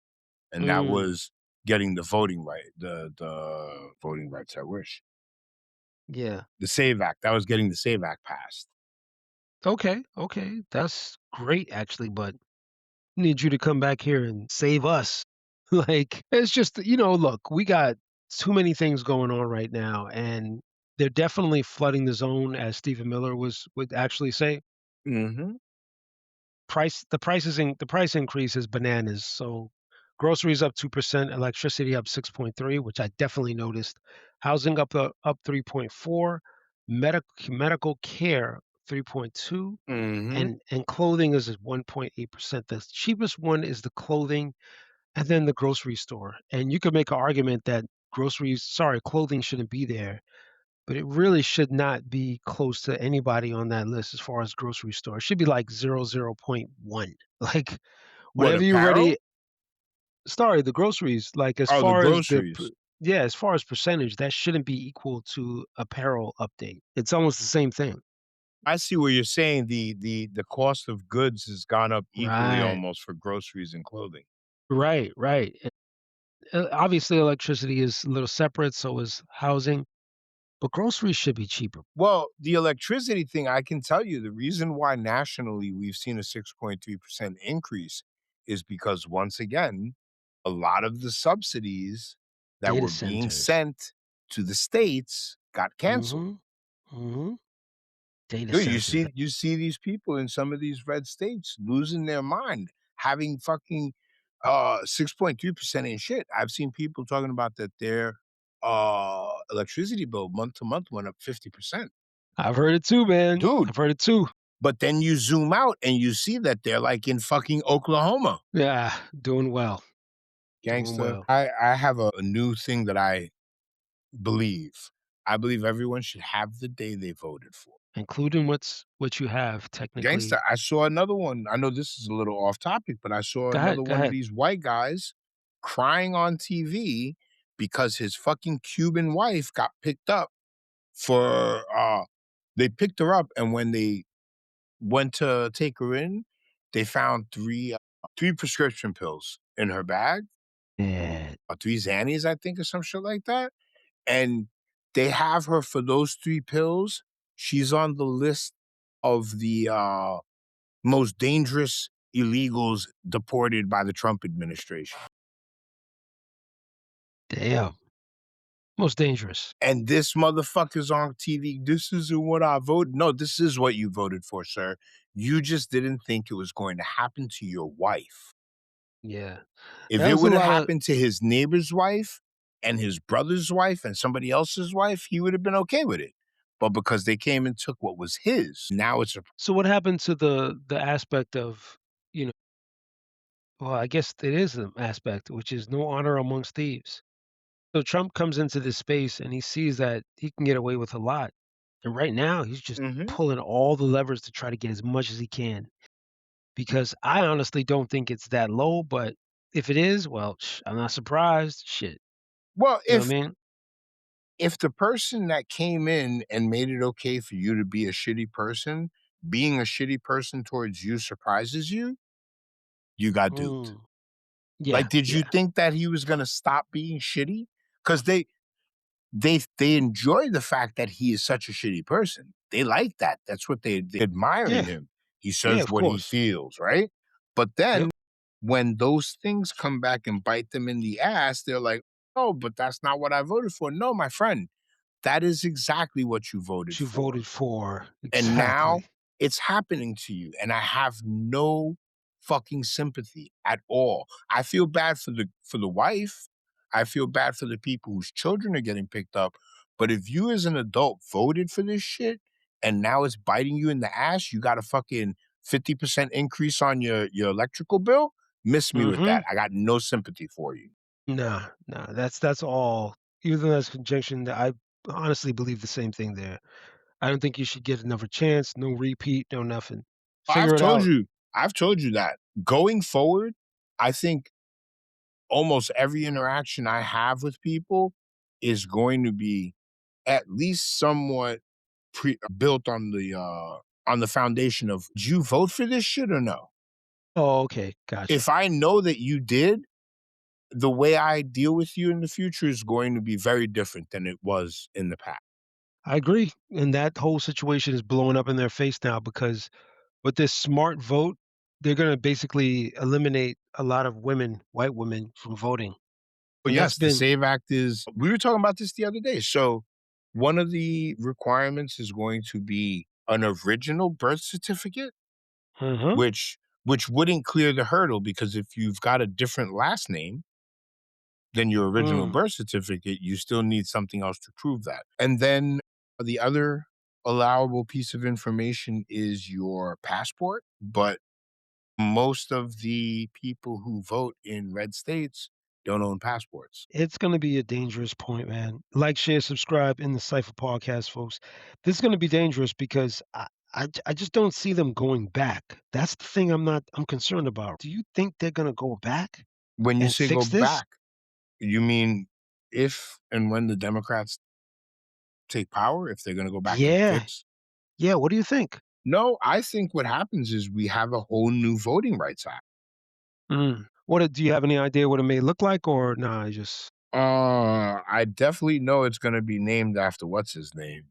B: and that
A: Mm,
B: was getting the voting right, the voting rights. I wish
A: yeah.
B: the Save Act. That was getting the Save Act passed.
A: Okay, okay. That's great actually, but need you to come back here and save us. Like, it's just, look, we got too many things going on right now, and they're definitely flooding the zone, as Stephen Miller would actually say.
B: Mhm.
A: The price increase is bananas. So groceries up 2%, electricity up 6.3, which I definitely noticed. Housing up 3.4, medical care 3.2,
B: Mhm.
A: and clothing is at 1.8%. The cheapest one is the clothing and then the grocery store. And you could make an argument that clothing shouldn't be there, but it really should not be close to anybody on that list as far as grocery store. It should be like 0.1. Like
B: What,
A: whatever you ready
B: apparel?
A: the groceries, like as
B: Oh, the
A: far as
B: groceries.
A: yeah, as far as percentage, that shouldn't be equal to apparel update. It's almost the same thing.
B: I see what you're saying. The cost of goods has gone up equally
A: Right.
B: almost for groceries and clothing.
A: Right, right. Obviously electricity is a little separate, so is housing, but groceries should be cheaper.
B: Well, the electricity thing, I can tell you the reason why nationally we've seen a 6.3% increase is because, once again, a lot of the subsidies that
A: Data
B: were being
A: centers.
B: sent to the states got canceled.
A: Mhm. Mhm. Data
B: Dude,
A: centers.
B: you see these people in some of these red states losing their mind, having fucking 6.3% in shit. I've seen people talking about that their electricity bill month to month went up 50%.
A: I've heard it too, man.
B: Dude,
A: I've heard it too.
B: but then you zoom out and you see that they're like in fucking Oklahoma.
A: Yeah, doing well, doing
B: Gangster.
A: well,
B: I have a new thing that I believe. I believe everyone should have the day they voted for.
A: including what you have
B: Gangster,
A: technically.
B: I saw another one. I know this is a little off topic, but I saw
A: Go
B: another
A: ahead, go
B: one of
A: ahead.
B: these white guys crying on TV because his fucking Cuban wife got picked up for they picked her up, and when they went to take her in, they found three prescription pills in her bag,
A: Yeah,
B: or three Xannies, I think, or some shit like that. And they have her for those three pills. She's on the list of the most dangerous illegals deported by the Trump administration.
A: damn. Most dangerous.
B: And this motherfucker's on TV. This isn't what I voted. No, this is what you voted for, sir. You just didn't think it was going to happen to your wife.
A: Yeah.
B: If
A: That
B: it
A: was a
B: would have
A: lot of
B: happened to his neighbor's wife and his brother's wife and somebody else's wife, he would have been okay with it. But because they came and took what was his, now it's a
A: so what happened to the aspect of, you know well, I guess it is an aspect, which is no honor amongst thieves. So Trump comes into this space and he sees that he can get away with a lot. And right now, he's just
B: Mhm.
A: pulling all the levers to try to get as much as he can. Because I honestly don't think it's that low, but if it is, well, I'm not surprised. Shit.
B: Well,
A: You know what I mean?
B: if the person that came in and made it okay for you to be a shitty person, being a shitty person towards you surprises you, you got duped.
A: Mm. Yeah,
B: Like, did you
A: yeah.
B: think that he was gonna stop being shitty? Because they enjoy the fact that he is such a shitty person. They like that. That's what they admire in
A: Yeah,
B: him. He
A: yeah,
B: says
A: of
B: what he
A: course.
B: feels, right? But then
A: Yep.
B: when those things come back and bite them in the ass, they're like, "Oh, but that's not what I voted for." No, my friend, that is exactly what you voted
A: What you
B: for.
A: voted for.
B: And now
A: Exactly.
B: it's happening to you, and I have no fucking sympathy at all. I feel bad for the wife. I feel bad for the people whose children are getting picked up. But if you as an adult voted for this shit and now it's biting you in the ass, you got a fucking 50% increase on your electrical bill, miss me with that.
A: Mhm.
B: I got no sympathy for you.
A: Nah, nah, that's all. Even though that's conjunction, I honestly believe the same thing there. I don't think you should get another chance, no repeat, no nothing.
B: I've
A: Figure it
B: told
A: out.
B: you, I've told you that. Going forward, I think almost every interaction I have with people is going to be at least somewhat built on the on the foundation of, "Did you vote for this shit or no?"
A: Oh, okay, gotcha.
B: If I know that you did, the way I deal with you in the future is going to be very different than it was in the past.
A: I agree, and that whole situation is blowing up in their face now because with this smart vote, they're gonna basically eliminate a lot of women, white women, from voting,
B: But
A: and that's
B: yes, the
A: been
B: SAVE Act is we were talking about this the other day. So one of the requirements is going to be an original birth certificate,
A: mhm,
B: which wouldn't clear the hurdle because if you've got a different last name than your original
A: mm.
B: birth certificate, you still need something else to prove that. And then the other allowable piece of information is your passport, but most of the people who vote in red states don't own passports.
A: It's gonna be a dangerous point, man. Like, share, subscribe in the Cypher podcast, folks. This is gonna be dangerous because I just don't see them going back. That's the thing I'm concerned about. Do you think they're gonna go back
B: When you
A: and
B: say go
A: fix this?
B: back, you mean if and when the Democrats take power, if they're gonna go back and
A: Yeah,
B: fix.
A: yeah, what do you think?
B: No, I think what happens is we have a whole new Voting Rights Act.
A: Do you have any idea what it may look like, or nah, just
B: I definitely know it's gonna be named after what's his name?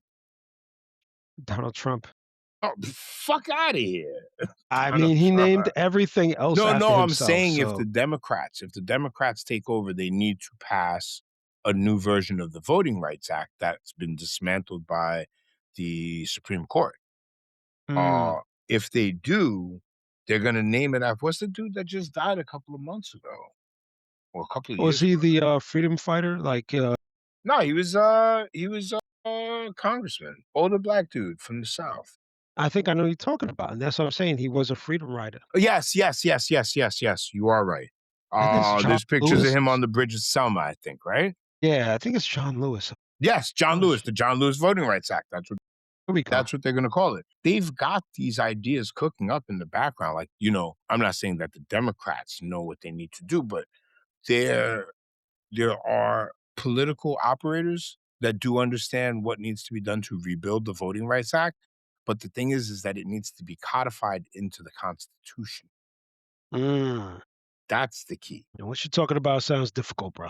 A: Donald Trump?
B: Oh, fuck out of here.
A: I
B: Donald
A: mean, he
B: Trump.
A: named everything else
B: No,
A: after
B: no, I'm
A: himself,
B: saying
A: so
B: if the Democrats take over, they need to pass a new version of the Voting Rights Act that's been dismantled by the Supreme Court.
A: mm.
B: Uh, if they do, they're gonna name it after what's the dude that just died a couple of months ago or a couple of
A: Was
B: years
A: he
B: ago?
A: the, freedom fighter? Like,
B: No, he was a congressman, older black dude from the South.
A: I think I know who you're talking about, and that's what I'm saying, he was a freedom rider.
B: Yes, yes, yes, yes, yes, yes. You are right.
A: I think it's John
B: There's pictures of
A: Lewis.
B: him on the bridge of Selma, I think, right?
A: Yeah, I think it's John Lewis.
B: Yes, John
A: Oh,
B: Lewis,
A: sh
B: the John Lewis Voting Rights Act.
A: Here we go.
B: That's what they're gonna call it. They've got these ideas cooking up in the background. Like, I'm not saying that the Democrats know what they need to do, but there there are political operators that do understand what needs to be done to rebuild the Voting Rights Act. But the thing is that it needs to be codified into the Constitution.
A: Mm,
B: That's the key.
A: and what you're talking about sounds difficult, bro.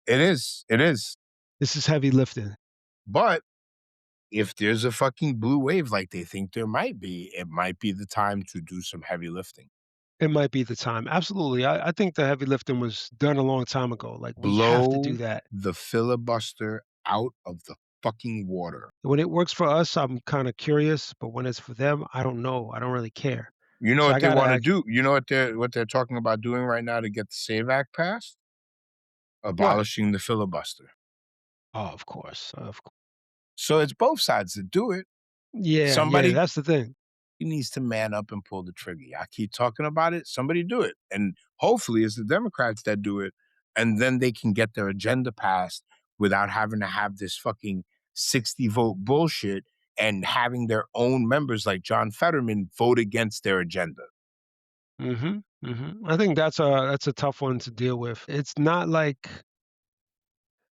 B: It is. It is.
A: This is heavy lifting.
B: But if there's a fucking blue wave like they think there might be, it might be the time to do some heavy lifting.
A: It might be the time. Absolutely, I think the heavy lifting was done a long time ago, like, we have to do
B: Blow
A: that.
B: the filibuster out of the fucking water.
A: When it works for us, I'm kinda curious, but when it's for them, I don't know, I don't really care.
B: You know
A: So
B: what
A: I
B: they
A: gotta
B: wanna
A: ask
B: do? You know what they're talking about doing right now to get the SAVE Act passed?
A: what?
B: Abolishing the filibuster.
A: Oh, of course, of course.
B: So it's both sides that do it.
A: Yeah, yeah,
B: Somebody
A: that's the thing.
B: needs to man up and pull the trigger. I keep talking about it, somebody do it. And hopefully it's the Democrats that do it, and then they can get their agenda passed without having to have this fucking 60 vote bullshit and having their own members like John Fetterman vote against their agenda.
A: Mhm, mhm. I think that's a tough one to deal with. It's not like,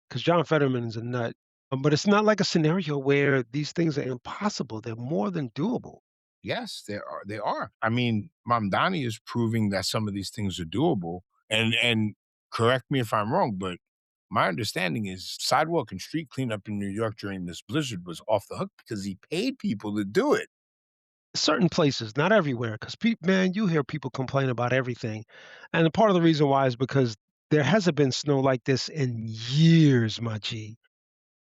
A: because John Fetterman is a nut, but it's not like a scenario where these things are impossible, they're more than doable.
B: Yes, they are. I mean, Mamdani is proving that some of these things are doable. And correct me if I'm wrong, but my understanding is sidewalk and street cleanup in New York during this blizzard was off the hook because he paid people to do it.
A: Certain places, not everywhere, 'cause man, you hear people complain about everything, and a part of the reason why is because there hasn't been snow like this in years, my G,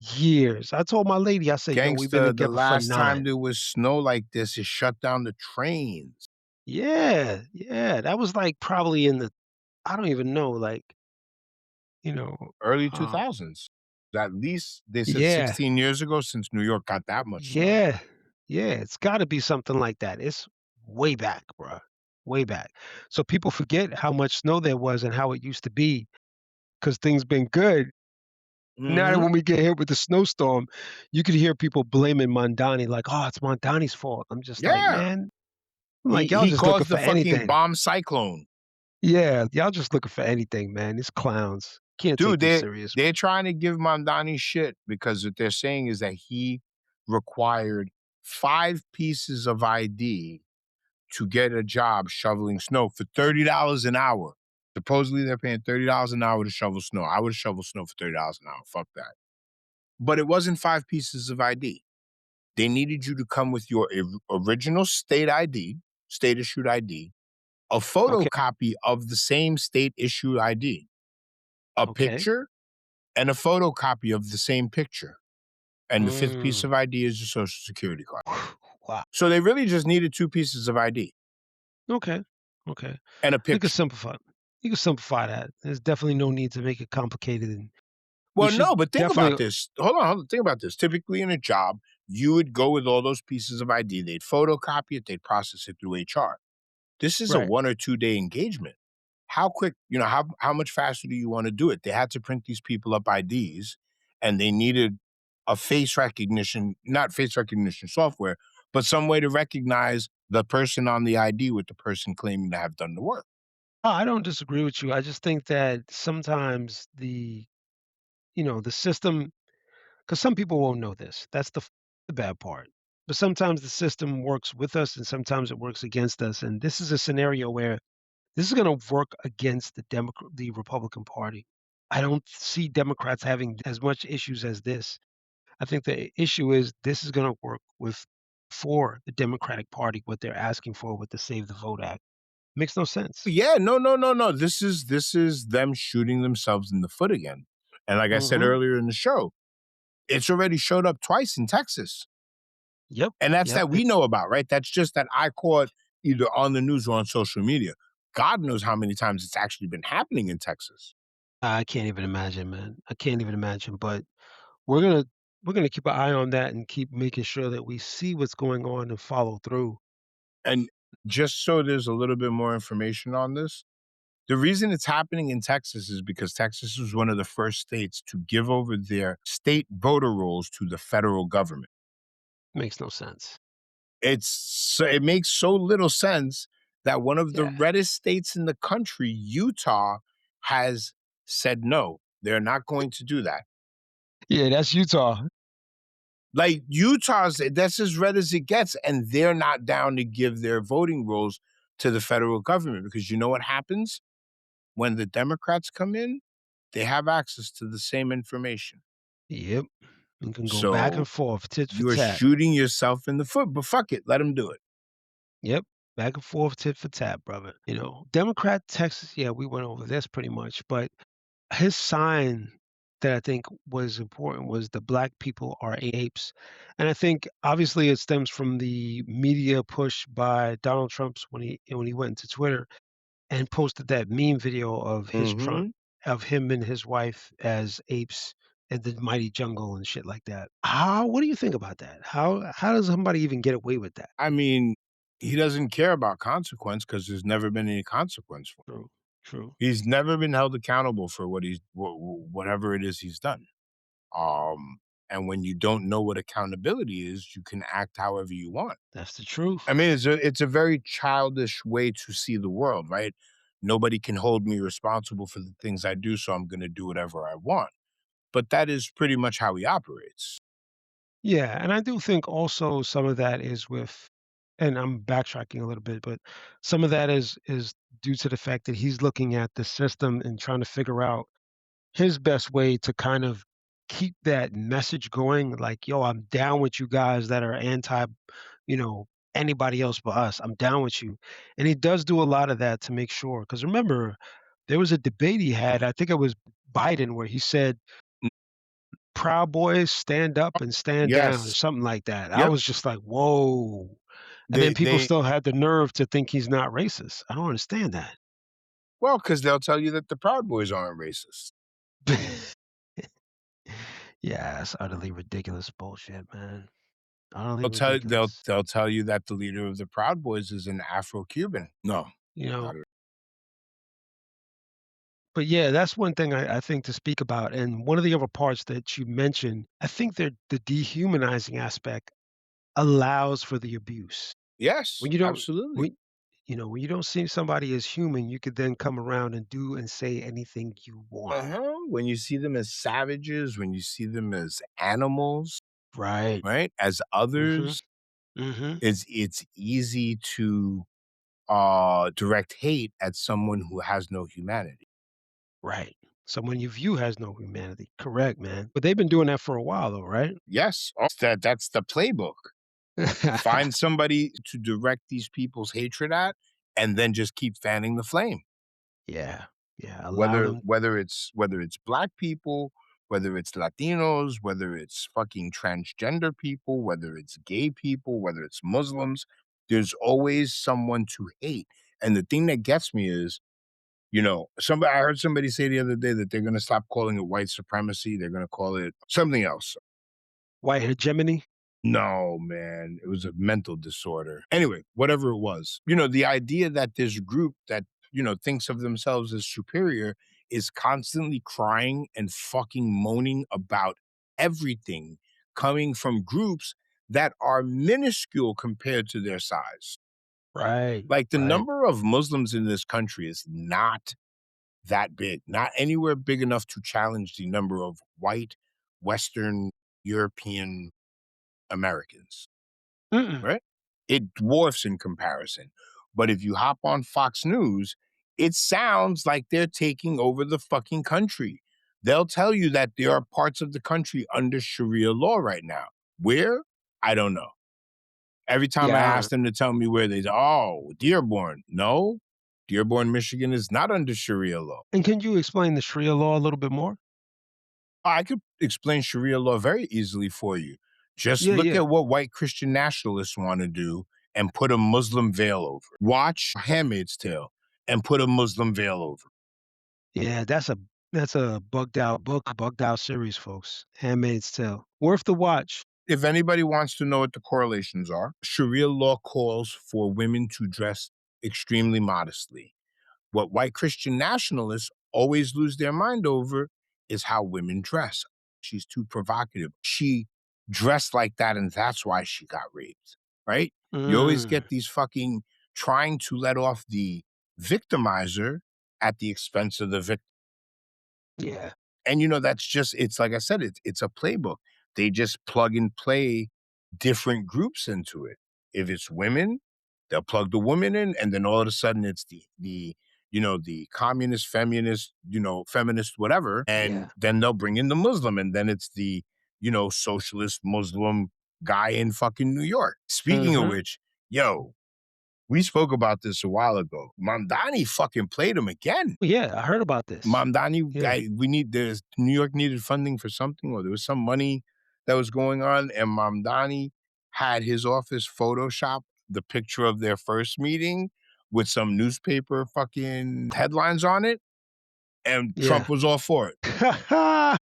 A: years. I told my lady, I said, "Yo, we've been
B: Gangsta, the
A: together for
B: last time
A: 9."
B: there was snow like this, it shut down the trains.
A: Yeah, yeah, that was, like, probably in the I don't even know, like, you know,
B: Early
A: uh
B: 2000s. At least they said
A: yeah,
B: 16 years ago since New York got that much snow.
A: yeah, yeah, it's gotta be something like that. It's way back, bruh, way back. So people forget how much snow there was and how it used to be, 'cause things been good. Now that
B: Mhm.
A: when we get hit with the snowstorm, you could hear people blaming Mondani, like, "Oh, it's Mondani's fault." I'm just like,
B: Yeah.
A: "Man," I'm
B: He
A: like, "Y'all
B: he
A: just looking
B: caused
A: for
B: the fucking
A: anything."
B: bomb cyclone.
A: Yeah, y'all just looking for anything, man. These clowns. Can't take
B: Dude,
A: them serious, bro.
B: they're trying to give Mamdani shit because what they're saying is that he required 5 pieces of ID to get a job shoveling snow for $30 an hour. Supposedly, they're paying $30 an hour to shovel snow. I would shovel snow for $30 an hour. Fuck that. But it wasn't 5 pieces of ID. They needed you to come with your original state ID, state issued ID, a
A: Okay.
B: photocopy of the same state issued ID, a
A: Okay.
B: picture, and a photocopy of the same picture. And the 5th piece
A: Mm.
B: of ID is your social security card.
A: Wow.
B: So they really just needed 2 pieces of ID
A: Okay. Okay.
B: and a
A: You could
B: picture.
A: simplify. You could simplify that. There's definitely no need to make it complicated, and we
B: Well,
A: should
B: no, but think about
A: definitely.
B: this. Hold on. Think about this. Typically in a job, you would go with all those pieces of ID. They'd photocopy it, they'd process it through HR. This is a
A: Right.
B: 1 or 2 day engagement. How quick, how much faster do you want to do it? They had to print these people up IDs and they needed a face recognition, not face recognition software, but some way to recognize the person on the ID with the person claiming to have done the work.
A: I don't disagree with you. I just think that sometimes the system, because some people won't know this. That's the bad part. But sometimes the system works with us and sometimes it works against us. And this is a scenario where this is going to work against the Republican Party. I don't see Democrats having as much issues as this. I think the issue is this is going to work with for the Democratic Party what they're asking for with the Save the Vote Act. Makes no sense.
B: Yeah, no, no, no, no. This is them shooting themselves in the foot again. And like I said
A: Hmm.
B: earlier in the show, it's already showed up twice in Texas.
A: Yep.
B: And that's
A: Yep.
B: that we know about, right? That's just that I caught either on the news or on social media. God knows how many times it's actually been happening in Texas.
A: I can't even imagine, man. I can't even imagine. But we're gonna we're gonna keep an eye on that and keep making sure that we see what's going on and follow through.
B: And just so there's a little bit more information on this, the reason it's happening in Texas is because Texas was one of the first states to give over their state voter rolls to the federal government.
A: Makes no sense.
B: It makes so little sense that one of the
A: Yeah.
B: reddest states in the country, Utah, has said no. They're not going to do that.
A: Yeah, that's Utah.
B: Like Utah's, that's as red as it gets, and they're not down to give their voting rolls to the federal government because you know what happens when the Democrats come in? They have access to the same information.
A: Yep. We can go back
B: So
A: and forth, tit for
B: you are
A: tat.
B: shooting yourself in the foot, but fuck it, let them do it.
A: Yep. Back and forth, tit for tat, brother. Democrat Texas, yeah, we went over this pretty much, but his sign that I think was important was the black people are apes. And I think obviously it stems from the media push by Donald Trump's when he went to Twitter and posted that meme video of his trunk
B: Mhm.
A: of him and his wife as apes in the mighty jungle and shit like that. What do you think about that? How does somebody even get away with that?
B: I mean, he doesn't care about consequence because there's never been any consequence for him.
A: True. True.
B: He's never been held accountable for whatever it is he's done. And when you don't know what accountability is, you can act however you want.
A: That's the truth.
B: I mean, it's a very childish way to see the world, right? Nobody can hold me responsible for the things I do, so I'm going to do whatever I want. But that is pretty much how he operates.
A: Yeah, and I do think also some of that is with, and I'm backtracking a little bit, but some of that is due to the fact that he's looking at the system and trying to figure out his best way to kind of keep that message going, like, "Yo, I'm down with you guys that are anti, you know, anybody else but us. I'm down with you." And he does do a lot of that to make sure. Because remember, there was a debate he had, I think it was Biden, where he said, "Proud Boys stand up and stand down," or
B: Yes.
A: something like that. I
B: Yep.
A: was just like, "Whoa." And then people
B: They
A: still had the nerve to think he's not racist. I don't understand that.
B: well, because they'll tell you that the Proud Boys aren't racist.
A: Yeah, it's utterly ridiculous bullshit, man. Utterly
B: They'll
A: ridiculous.
B: they'll tell you that the leader of the Proud Boys is an Afro-Cuban. No,
A: You know?
B: not at
A: But yeah, that's one thing I think to speak about. And one of the other parts that you mentioned, I think that the dehumanizing aspect allows for the abuse.
B: yes,
A: When you don't
B: absolutely.
A: when you don't see somebody as human, you could then come around and do and say anything you want.
B: Uh-huh. When you see them as savages, when you see them as animals,
A: Right.
B: right? As
A: Mhm.
B: others.
A: Mhm.
B: It's easy to direct hate at someone who has no humanity.
A: Right. Someone you view has no humanity. Correct, man. But they've been doing that for a while though, right?
B: Yes, that's the playbook. Find somebody to direct these people's hatred at, and then just keep fanning the flame.
A: Yeah. Yeah. Allow
B: Whether
A: them.
B: whether it's black people, whether it's Latinos, whether it's fucking transgender people, whether it's gay people, whether it's Muslims, there's always someone to hate. And the thing that gets me is, somebody I heard somebody say the other day that they're gonna stop calling it white supremacy, they're gonna call it something else.
A: White hegemony.
B: No, man, it was a mental disorder. Anyway, whatever it was, the idea that this group that, thinks of themselves as superior is constantly crying and fucking moaning about everything coming from groups that are minuscule compared to their size.
A: Right.
B: Like the
A: Right.
B: number of Muslims in this country is not that big, not anywhere big enough to challenge the number of white, Western European Americans.
A: Mm-mm.
B: Right? It dwarfs in comparison. But if you hop on Fox News, it sounds like they're taking over the fucking country. They'll tell you that there are parts of the country under Sharia law right now. Where? I don't know. Every time I
A: Yeah.
B: ask them to tell me where they, oh, Dearborn. No, Dearborn, Michigan is not under Sharia law.
A: And can you explain the Sharia law a little bit more?
B: I could explain Sharia law very easily for you. Just
A: Yeah.
B: look
A: Yeah.
B: at what white Christian nationalists want to do and put a Muslim veil over it. Watch Handmaid's Tale and put a Muslim veil over it.
A: Yeah. That's a bugged out book, a bugged out series, folks. Handmaid's Tale. Worth the watch.
B: If anybody wants to know what the correlations are, Sharia law calls for women to dress extremely modestly. What white Christian nationalists always lose their mind over is how women dress. She's too provocative. She dressed like that, and that's why she got raped, right? You always
A: Mm.
B: get these fucking trying to let off the victimizer at the expense of the victim.
A: Yeah.
B: And that's just it's like I said, it's a playbook. They just plug and play different groups into it. If it's women, they'll plug the woman in, and then all of a sudden it's the communist, feminist, feminist, whatever, and
A: Yeah.
B: then they'll bring in the Muslim, and then it's the socialist Muslim guy in fucking New York. Speaking of
A: Mhm.
B: which, yo, we spoke about this a while ago. Mamdani fucking played him again.
A: Yeah, I heard about this.
B: Mamdani,
A: Yeah.
B: there's New York needed funding for something, or there was some money that was going on, and Mamdani had his office Photoshop the picture of their first meeting with some newspaper fucking headlines on it, and
A: Yeah.
B: Trump was all for it.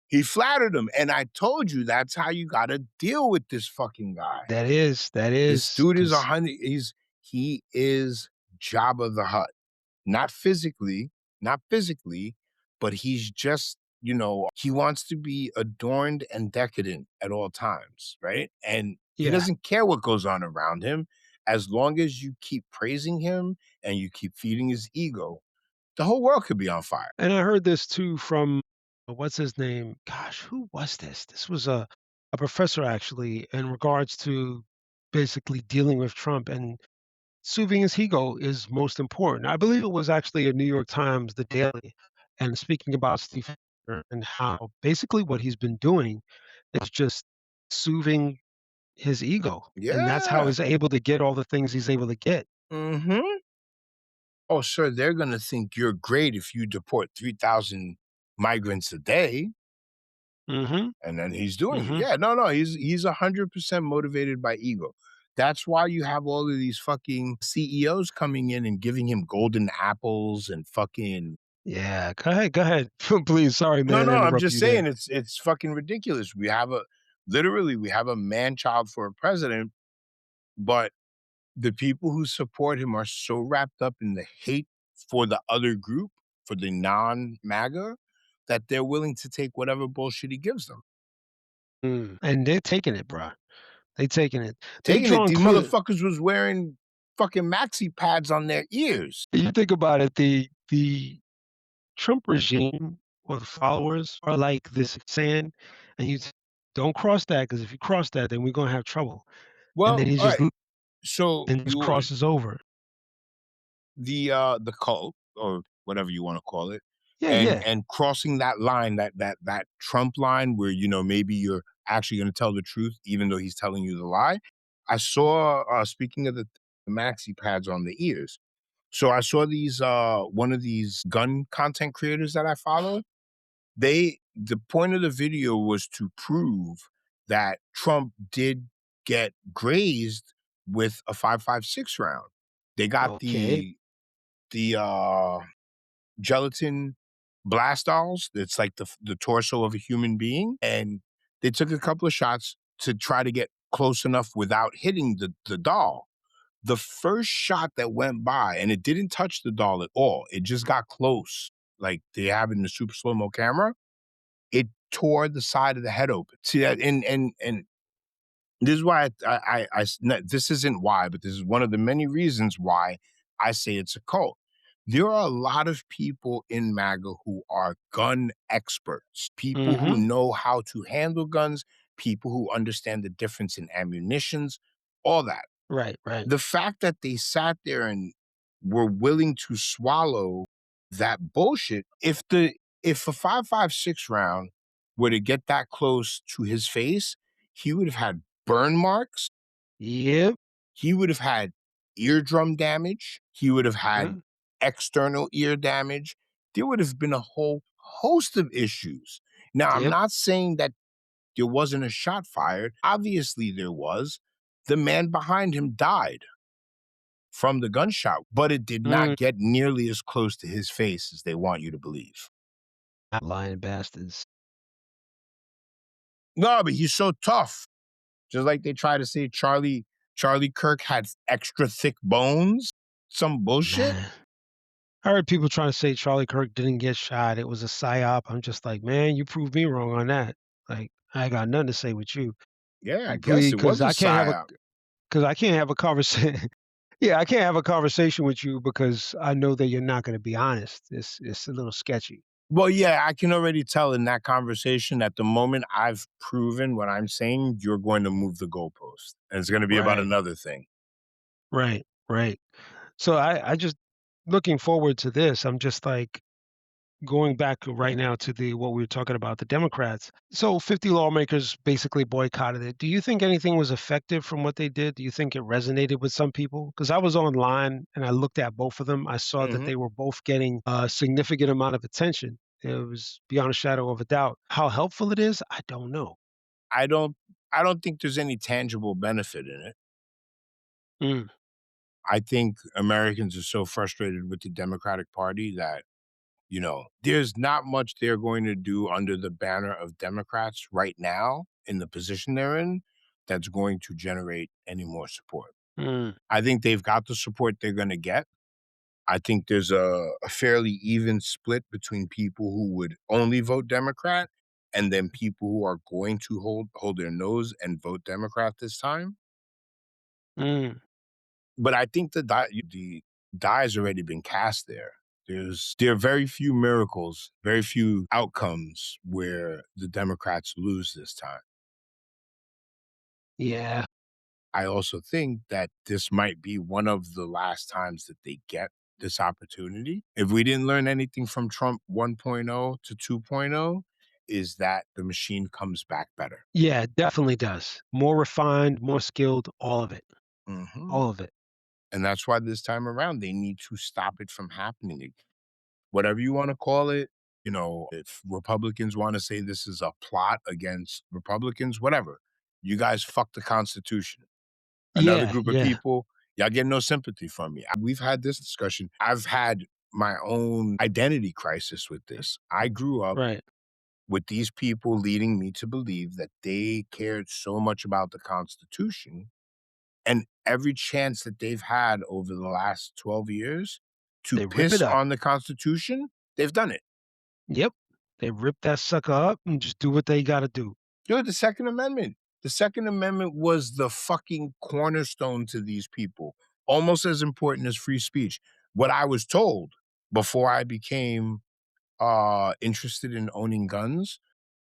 B: He flattered him, and I told you that's how you gotta deal with this fucking guy.
A: That
B: This
A: is,
B: dude is
A: because
B: he is Jabba the Hutt. Not physically, not physically, but he's just, he wants to be adorned and decadent at all times, right? And he
A: yeah.
B: doesn't care what goes on around him as long as you keep praising him and you keep feeding his ego. The whole world could be on fire.
A: And I heard this too from, what's his name? Gosh, who was this? This was a professor actually in regards to basically dealing with Trump and soothing his ego is most important. I believe it was actually a New York Times, The Daily, and speaking about Steve Bannon and how basically what he's been doing is just soothing his ego, and that's how
B: Yeah.
A: he's able to get all the things he's able to get.
B: Hmm. Oh, sir, they're going to think you're great if you deport 3,000 migrants a day.
A: Mhm,
B: And then he's doing it.
A: mhm.
B: Yeah, no, he's 100% motivated by ego. That's why you have all of these fucking CEOs coming in and giving him golden apples and fucking.
A: Yeah, go ahead. Please, sorry,
B: No,
A: man,
B: no,
A: to
B: I'm
A: interrupt
B: just
A: you there.
B: saying it's fucking ridiculous. We have a man child for a president, but the people who support him are so wrapped up in the hate for the other group, for the non-MAGA, that they're willing to take whatever bullshit he gives them.
A: And they're taking it, bro. They taking it. They've
B: Taking it,
A: drawn
B: these
A: clear.
B: motherfuckers was wearing fucking maxi pads on their ears.
A: You think about it, the Trump regime or the followers are like this sand, and don't cross that because if you cross that, then we're gonna have trouble. and then
B: Well,
A: he
B: all
A: just
B: right. So
A: and just crosses over.
B: the cult or whatever you want to call it,
A: Yeah,
B: and
A: yeah.
B: crossing that line, that Trump line where maybe you're actually going to tell the truth even though he's telling you the lie. I saw speaking of the maxi pads on the ears. So I saw these one of these gun content creators that I follow. The point of the video was to prove that Trump did get grazed with a 5.56 round. They got
A: Okay.
B: the gelatin blast dolls. It's like the torso of a human being, and they took a couple of shots to try to get close enough without hitting the doll. The first shot that went by, and it didn't touch the doll at all. It just got close, like they have in the super slow mo camera. It tore the side of the head open. See that, and this is why this isn't why, but this is one of the many reasons why I say it's a cult. There are a lot of people in MAGA who are gun experts, people who
A: Mhm.
B: know how to handle guns, people who understand the difference in ammunitions, all that.
A: Right, right.
B: The fact that they sat there and were willing to swallow that bullshit, if a 5.56 round were to get that close to his face, he would have had burn marks,
A: Yep.
B: he would have had eardrum damage, he would have had
A: Yeah.
B: external ear damage. There would have been a whole host of issues. Now, I'm
A: Yep.
B: not saying that there wasn't a shot fired. Obviously, there was. The man behind him died from the gunshot, but it did not
A: Mm.
B: get nearly as close to his face as they want you to believe.
A: Lying bastards.
B: No, but he's so tough. Just like they try to say Charlie Kirk had extra thick bones. Some bullshit.
A: Man. I heard people trying to say Charlie Kirk didn't get shot. It was a psyop. I'm just like, man, you proved me wrong on that. Like, I ain't got nothing to say with you.
B: Yeah, I
A: You
B: guess
A: please,
B: it was a psyop.
A: because I can't have a conversation. Yeah, I can't have a conversation with you because I know that you're not going to be honest. It's a little sketchy.
B: Well, yeah, I can already tell in that conversation at the moment I've proven what I'm saying, you're going to move the goalpost. And it's going to be about
A: Right,
B: another thing.
A: right, right. So I just looking forward to this. I'm just like going back right now to the what we were talking about, the Democrats. So 50 lawmakers basically boycotted it. Do you think anything was effective from what they did? Do you think it resonated with some people? Because I was online and I looked at both of them. I saw that
B: Mhm.
A: they were both getting a significant amount of attention. It was beyond a shadow of a doubt. How helpful it is, I don't know.
B: I don't I don't think there's any tangible benefit in it.
A: Mm,
B: I think Americans are so frustrated with the Democratic Party that, there's not much they're going to do under the banner of Democrats right now in the position they're in that's going to generate any more support.
A: mm,
B: I think they've got the support they're going to get. I think there's a fairly even split between people who would only vote Democrat and then people who are going to hold their nose and vote Democrat this time.
A: mm.
B: But I think the die's already been cast there. There are very few miracles, very few outcomes where the Democrats lose this time.
A: Yeah.
B: I also think that this might be one of the last times that they get this opportunity. If we didn't learn anything from Trump 1.0 to 2.0, is that the machine comes back better.
A: Yeah, it definitely does. More refined, more skilled, all of it.
B: Mhm.
A: All of it.
B: And that's why this time around they need to stop it from happening again. Whatever you wanna call it, if Republicans wanna say this is a plot against Republicans, whatever. You guys fucked the Constitution. Another
A: Yeah,
B: group of
A: yeah.
B: people, y'all get no sympathy from me. We've had this discussion. I've had my own identity crisis with this. I grew up
A: Right.
B: with these people leading me to believe that they cared so much about the Constitution, and every chance that they've had over the last 12 years to
A: They rip it
B: piss
A: up.
B: on the Constitution, they've done it.
A: Yep. They rip that sucker up and just do what they gotta do.
B: Dude, the Second Amendment. The Second Amendment was the fucking cornerstone to these people, almost as important as free speech. What I was told before I became interested in owning guns,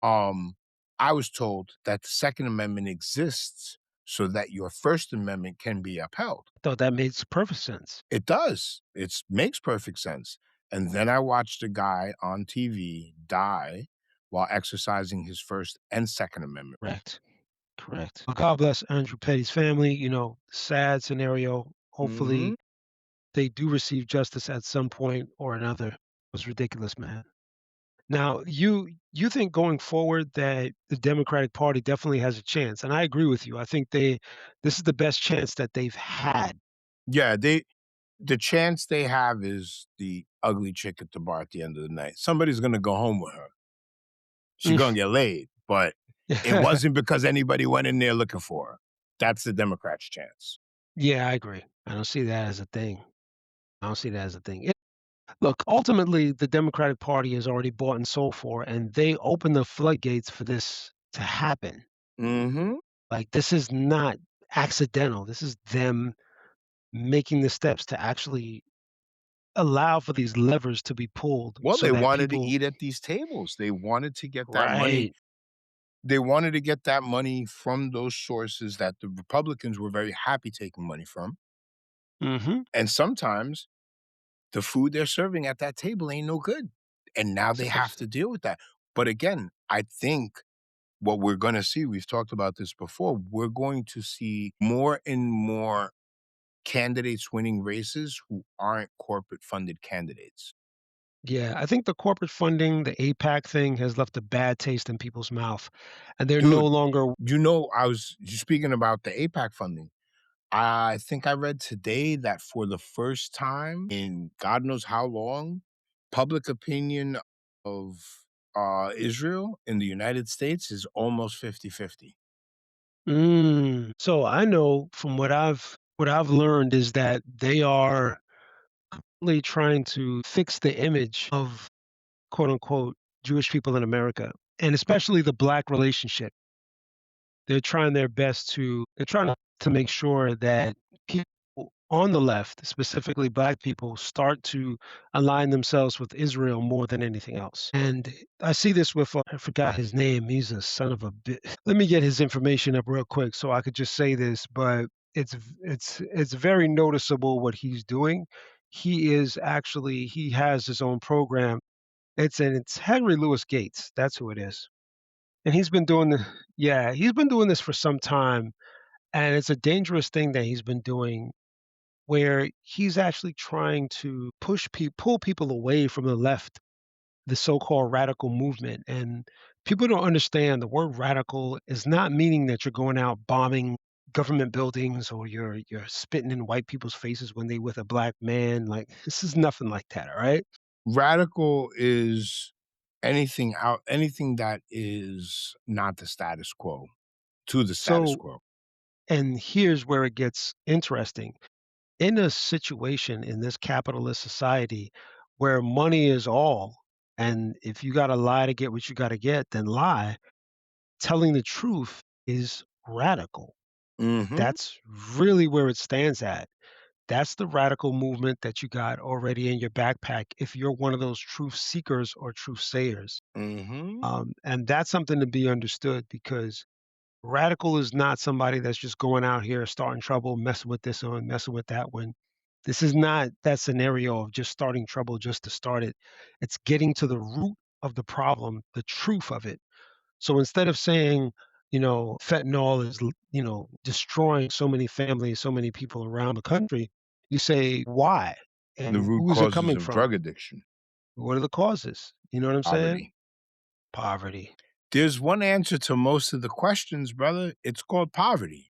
B: um, I was told that the Second Amendment exists so that your First Amendment can be upheld.
A: Thought that makes perfect sense.
B: It does. It makes perfect sense. And then I watched a guy on TV die while exercising his First and Second Amendment.
A: Correct. Correct. Well, God bless Andrew Petty's family. Sad scenario.
B: Mhm.
A: Hopefully, they do receive justice at some point or another. It was ridiculous, man. Now, you think going forward that the Democratic Party definitely has a chance, and I agree with you. I think this is the best chance that they've had.
B: Yeah, the chance they have is the ugly chick at the bar at the end of the night. Somebody's gonna go home with her. She
A: Mm.
B: gonna get laid, but it wasn't because anybody went in there looking for her. That's the Democrats' chance.
A: Yeah, I agree. I don't see that as a thing. I don't see that as a thing. Look, ultimately, the Democratic Party is already bought and sold for, and they open the floodgates for this to happen.
B: Mhm.
A: Like, this is not accidental. This is them making the steps to actually allow for these levers to be pulled
B: Well,
A: so
B: they
A: that
B: wanted to
A: people.
B: eat at these tables. They wanted to get that money.
A: Right.
B: They wanted to get that money from those sources that the Republicans were very happy taking money from.
A: Mhm.
B: And sometimes the food they're serving at that table ain't no good. And now they have to deal with that. But again, I think what we're going to see, we've talked about this before, we're going to see more and more candidates winning races who aren't corporate funded candidates.
A: Yeah, I think the corporate funding, the APAC thing has left a bad taste in people's mouth, and they're no
B: Dude,
A: longer.
B: I was speaking about the APAC funding. I think I read today that for the first time in God knows how long, public opinion of Israel in the United States is almost 50-50.
A: So I know from what I've learned is that they are really trying to fix the image of quote unquote Jewish people in America, and especially the black relationship. They're trying to make sure that people on the left, specifically black people, start to align themselves with Israel more than anything else. And I see this with I forgot his name. He's a son of a bit. Let me get his information up real quick so I could just say this, but it's very noticeable what he's doing. He has his own program. It's Henry Louis Gates. That's who it is. And he's been doing this for some time, and it's a dangerous thing that he's been doing where he's actually trying to pull people away from the left, the so-called radical movement. And people don't understand the word radical is not meaning that you're going out bombing government buildings or you're spitting in white people's faces when they with a black man. Like this is nothing like that, all right?
B: Radical is anything that is not the status quo to the status
A: So
B: quo.
A: and here's where it gets interesting. In a situation in this capitalist society where money is all, and if you got to lie to get what you got to get, then lie, telling the truth is radical.
B: Mhm.
A: That's really where it stands at. That's the radical movement that you got already in your backpack if you're one of those truth seekers or truth sayers.
B: Mhm.
A: And that's something to be understood because radical is not somebody that's just going out here starting trouble, messing with this one, messing with that one. This is not that scenario of just starting trouble just to start it. It's getting to the root of the problem, the truth of it. So instead of saying, fentanyl is, destroying so many families, so many people around the country, you say, why?
B: The
A: And
B: root
A: who is it
B: causes
A: coming
B: of
A: from?
B: drug addiction,
A: What are the causes? You know what I'm saying?
B: poverty.
A: Poverty.
B: There's one answer to most of the questions, brother. It's called poverty.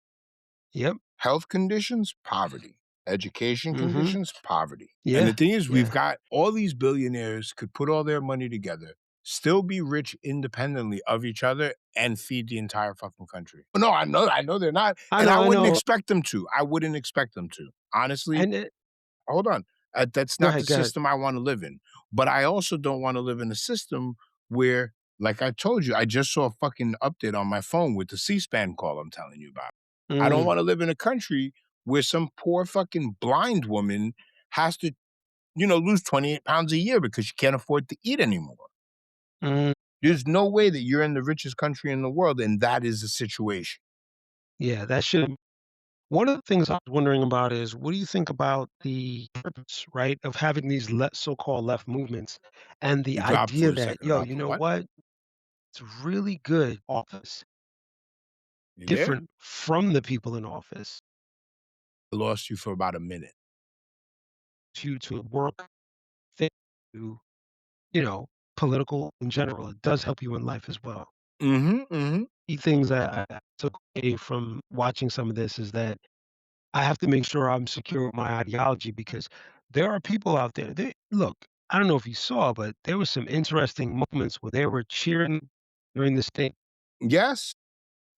A: Yep.
B: Health conditions, poverty. Education
A: Mm-hmm.
B: conditions, poverty. And the
A: Yeah.
B: thing is, we've
A: Yeah.
B: got all these billionaires could put all their money together, still be rich independently of each other, and feed the entire fucking country. No, I know they're not,
A: I
B: and
A: know,
B: I
A: I
B: wouldn't
A: know.
B: expect them to. I wouldn't expect them to. Honestly,
A: And
B: hold on. That's
A: go
B: not the
A: ahead, go ahead.
B: system I want to live in. But I also don't want to live in a system where, like I told you, I just saw a fucking update on my phone with the C-SPAN call I'm telling you about. I don't
A: Mm,
B: want to live in a country where some poor fucking blind woman has to, lose 28 pounds a year because she can't afford to eat anymore.
A: mm.
B: There's no way that you're in the richest country in the world and that is the situation.
A: Yeah, that should one of the things I was wondering about is what do you think about the purpose, right, of having these so-called left movements and the
B: You dropped for
A: idea
B: a
A: that,
B: second
A: yo,
B: about
A: you
B: the
A: know
B: what?
A: what? It's really good office,
B: You there?
A: different from the people in office
B: I lost you for about a minute.
A: to work, fit, to, you know, political in general. It does help you in life as well.
B: Mhm, mhm.
A: The things that I took away from watching some of this is that I have to make sure I'm secure with my ideology because there are people out there. Look, I don't know if you saw, but there was some interesting moments where they were cheering during this thing
B: Yes.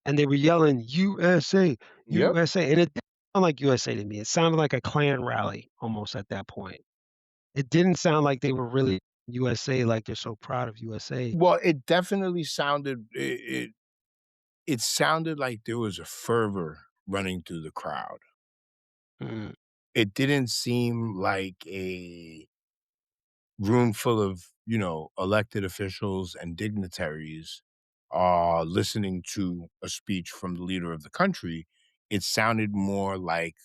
A: and they were yelling USA,
B: Yep.
A: USA. And it didn't sound like USA to me. It sounded like a Klan rally almost at that point. It didn't sound like they were really USA, like they're so proud of USA.
B: Well, it definitely sounded it sounded like there was a fervor running through the crowd.
A: Mm,
B: It didn't seem like a room full of, elected officials and dignitaries listening to a speech from the leader of the country. It sounded more like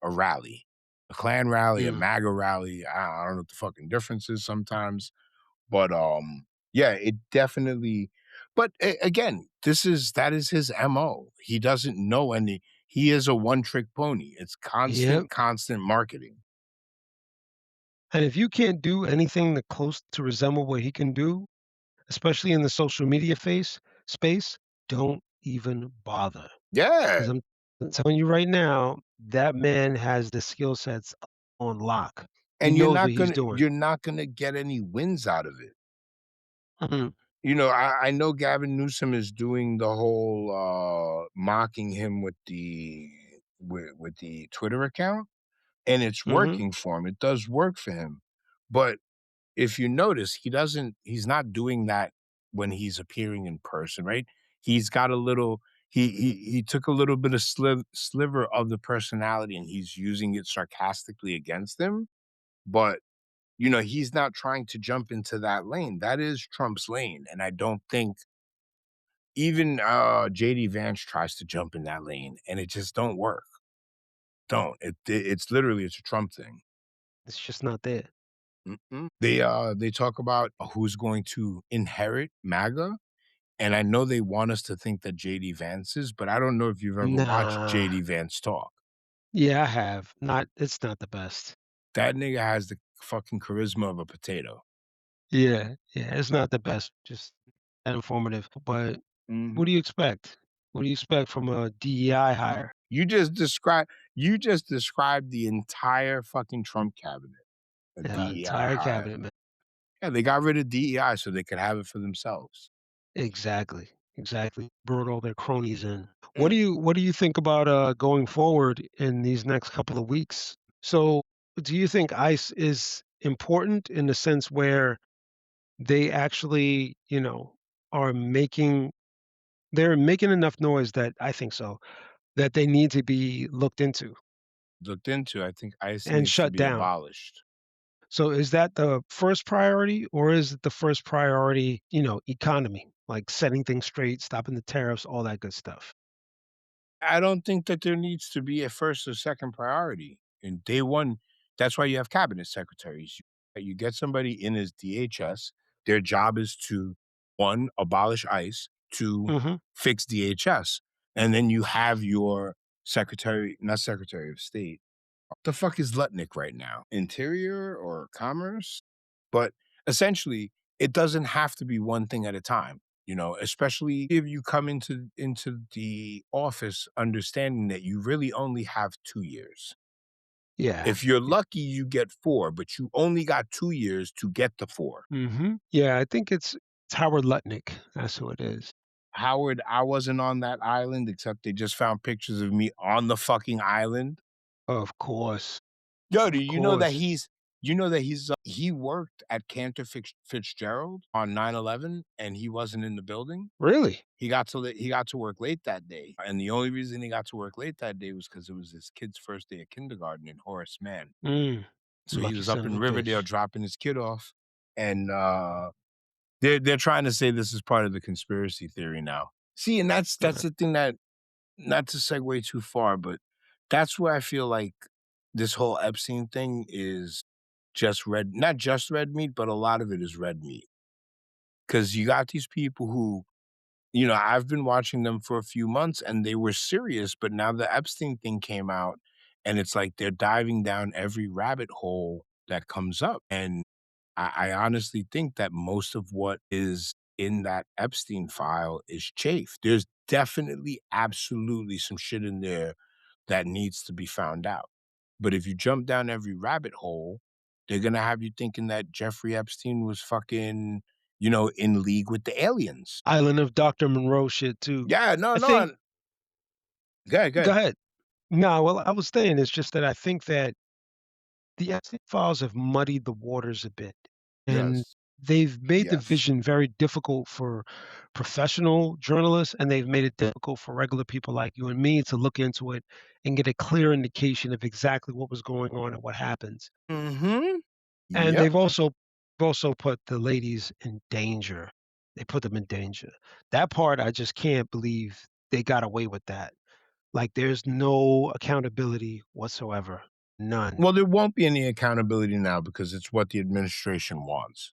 B: a rally, a Klan rally, a
A: mm.
B: MAGA rally. I don't know what the fucking difference is sometimes, but yeah, it definitely. But again, that is his mo. He doesn't know any. He is a one trick pony. It's
A: Yep.
B: constant marketing.
A: And if you can't do anything that close to resemble what he can do, especially in the social media space, don't even bother.
B: Yeah.
A: 'Cause I'm telling you right now, that man has the skill sets on lock. He
B: And you're
A: knows what
B: not
A: he's
B: gonna
A: doing.
B: you're not gonna get any wins out of it.
A: Mhm,
B: I know Gavin Newsom is doing the whole, mocking him with the Twitter account, and it's
A: mhm.
B: working for him. It does work for him. But if you notice, he's not doing that when he's appearing in person, right? He's got a little he took a little bit of sliver of the personality, and he's using it sarcastically against him, but he's not trying to jump into that lane. That is Trump's lane, and I don't think even, JD Vance tries to jump in that lane, and it just don't work. Don't. It's literally it's a Trump thing.
A: It's just not there.
B: Mm-mm. They talk about who's going to inherit MAGA, and I know they want us to think that JD Vance is, but I don't know if you've ever watched
A: Nah.
B: JD Vance talk.
A: Yeah, I have. Not it's not the best.
B: That nigga has the fucking charisma of a potato.
A: Yeah, yeah, it's not the best, just informative, but
B: Mhm.
A: what do you expect? What do you expect from a DEI hire?
B: You just described the entire fucking Trump cabinet, a
A: Yeah,
B: DEI
A: entire
B: hire.
A: cabinet, man.
B: Yeah, they got rid of DEI so they could have it for themselves.
A: Exactly, exactly. Brought all their cronies in.
B: Mm,
A: What do you think about, going forward in these next couple of weeks? So, do you think ICE is important in the sense where they actually, are they're making enough noise that I think so, that they need to be looked into
B: looked into, I think ICE
A: and
B: needs to
A: shut
B: be
A: down.
B: abolished.
A: So is that the first priority or is it the first priority, economy, like setting things straight, stopping the tariffs, all that good stuff?
B: I don't think that there needs to be a first or second priority. In day one, that's why you have cabinet secretaries. You get somebody in as DHS. Their job is to one, abolish ICE, two,
A: Mhm.
B: fix DHS. And then you have your secretary, not secretary of state. The fuck is Lutnick right now? Interior or commerce? But essentially, it doesn't have to be one thing at a time, especially if you come into the office understanding that you really only have 2 years.
A: Yeah.
B: If you're lucky, you get 4, but you only got 2 years to get the 4.
A: Mhm. Yeah, I think it's Howard Lutnick. That's who it is.
B: Howard, I wasn't on that island, except they just found pictures of me on the fucking island.
A: Of course.
B: Yo, do
A: Of course.
B: he worked at Cantor Fitzgerald on 9/11, and he wasn't in the building?
A: Really?
B: He got to work late that day, and the only reason he got to work late that day was because it was his kid's first day of kindergarten in Horace Mann.
A: Mm.
B: So he
A: Lucky
B: was up
A: son of
B: in
A: a
B: Riverdale
A: bitch.
B: dropping his kid off, and, they're trying to say this is part of the conspiracy theory now. See, and that's
A: Uh,
B: the thing that not to segue too far, but that's where I feel like this whole Epstein thing is just red, not just red meat, but a lot of it is red meat. Because you got these people who, I've been watching them for a few months and they were serious, but now the Epstein thing came out and it's like they're diving down every rabbit hole that comes up. And I honestly think that most of what is in that Epstein file is chafe. There's definitely, absolutely some shit in there that needs to be found out. But if you jump down every rabbit hole, they're gonna have you thinking that Jeffrey Epstein was fucking, in league with the aliens.
A: Island of Dr. Monroe shit too.
B: Yeah, no,
A: I
B: no.
A: think
B: Good,
A: Go
B: good.
A: ahead. No, well, I was saying it's just that I think that the Epstein files have muddied the waters a bit, and
B: Yes,
A: they've made the
B: yes.
A: vision very difficult for professional journalists, and they've made it difficult for regular people like you and me to look into it and get a clear indication of exactly what was going on and what happens.
B: Mhm.
A: And
B: Yep.
A: they've also put the ladies in danger. They put them in danger. That part, I just can't believe they got away with that. Like, there's no accountability whatsoever. None.
B: Well, there won't be any accountability now because it's what the administration wants.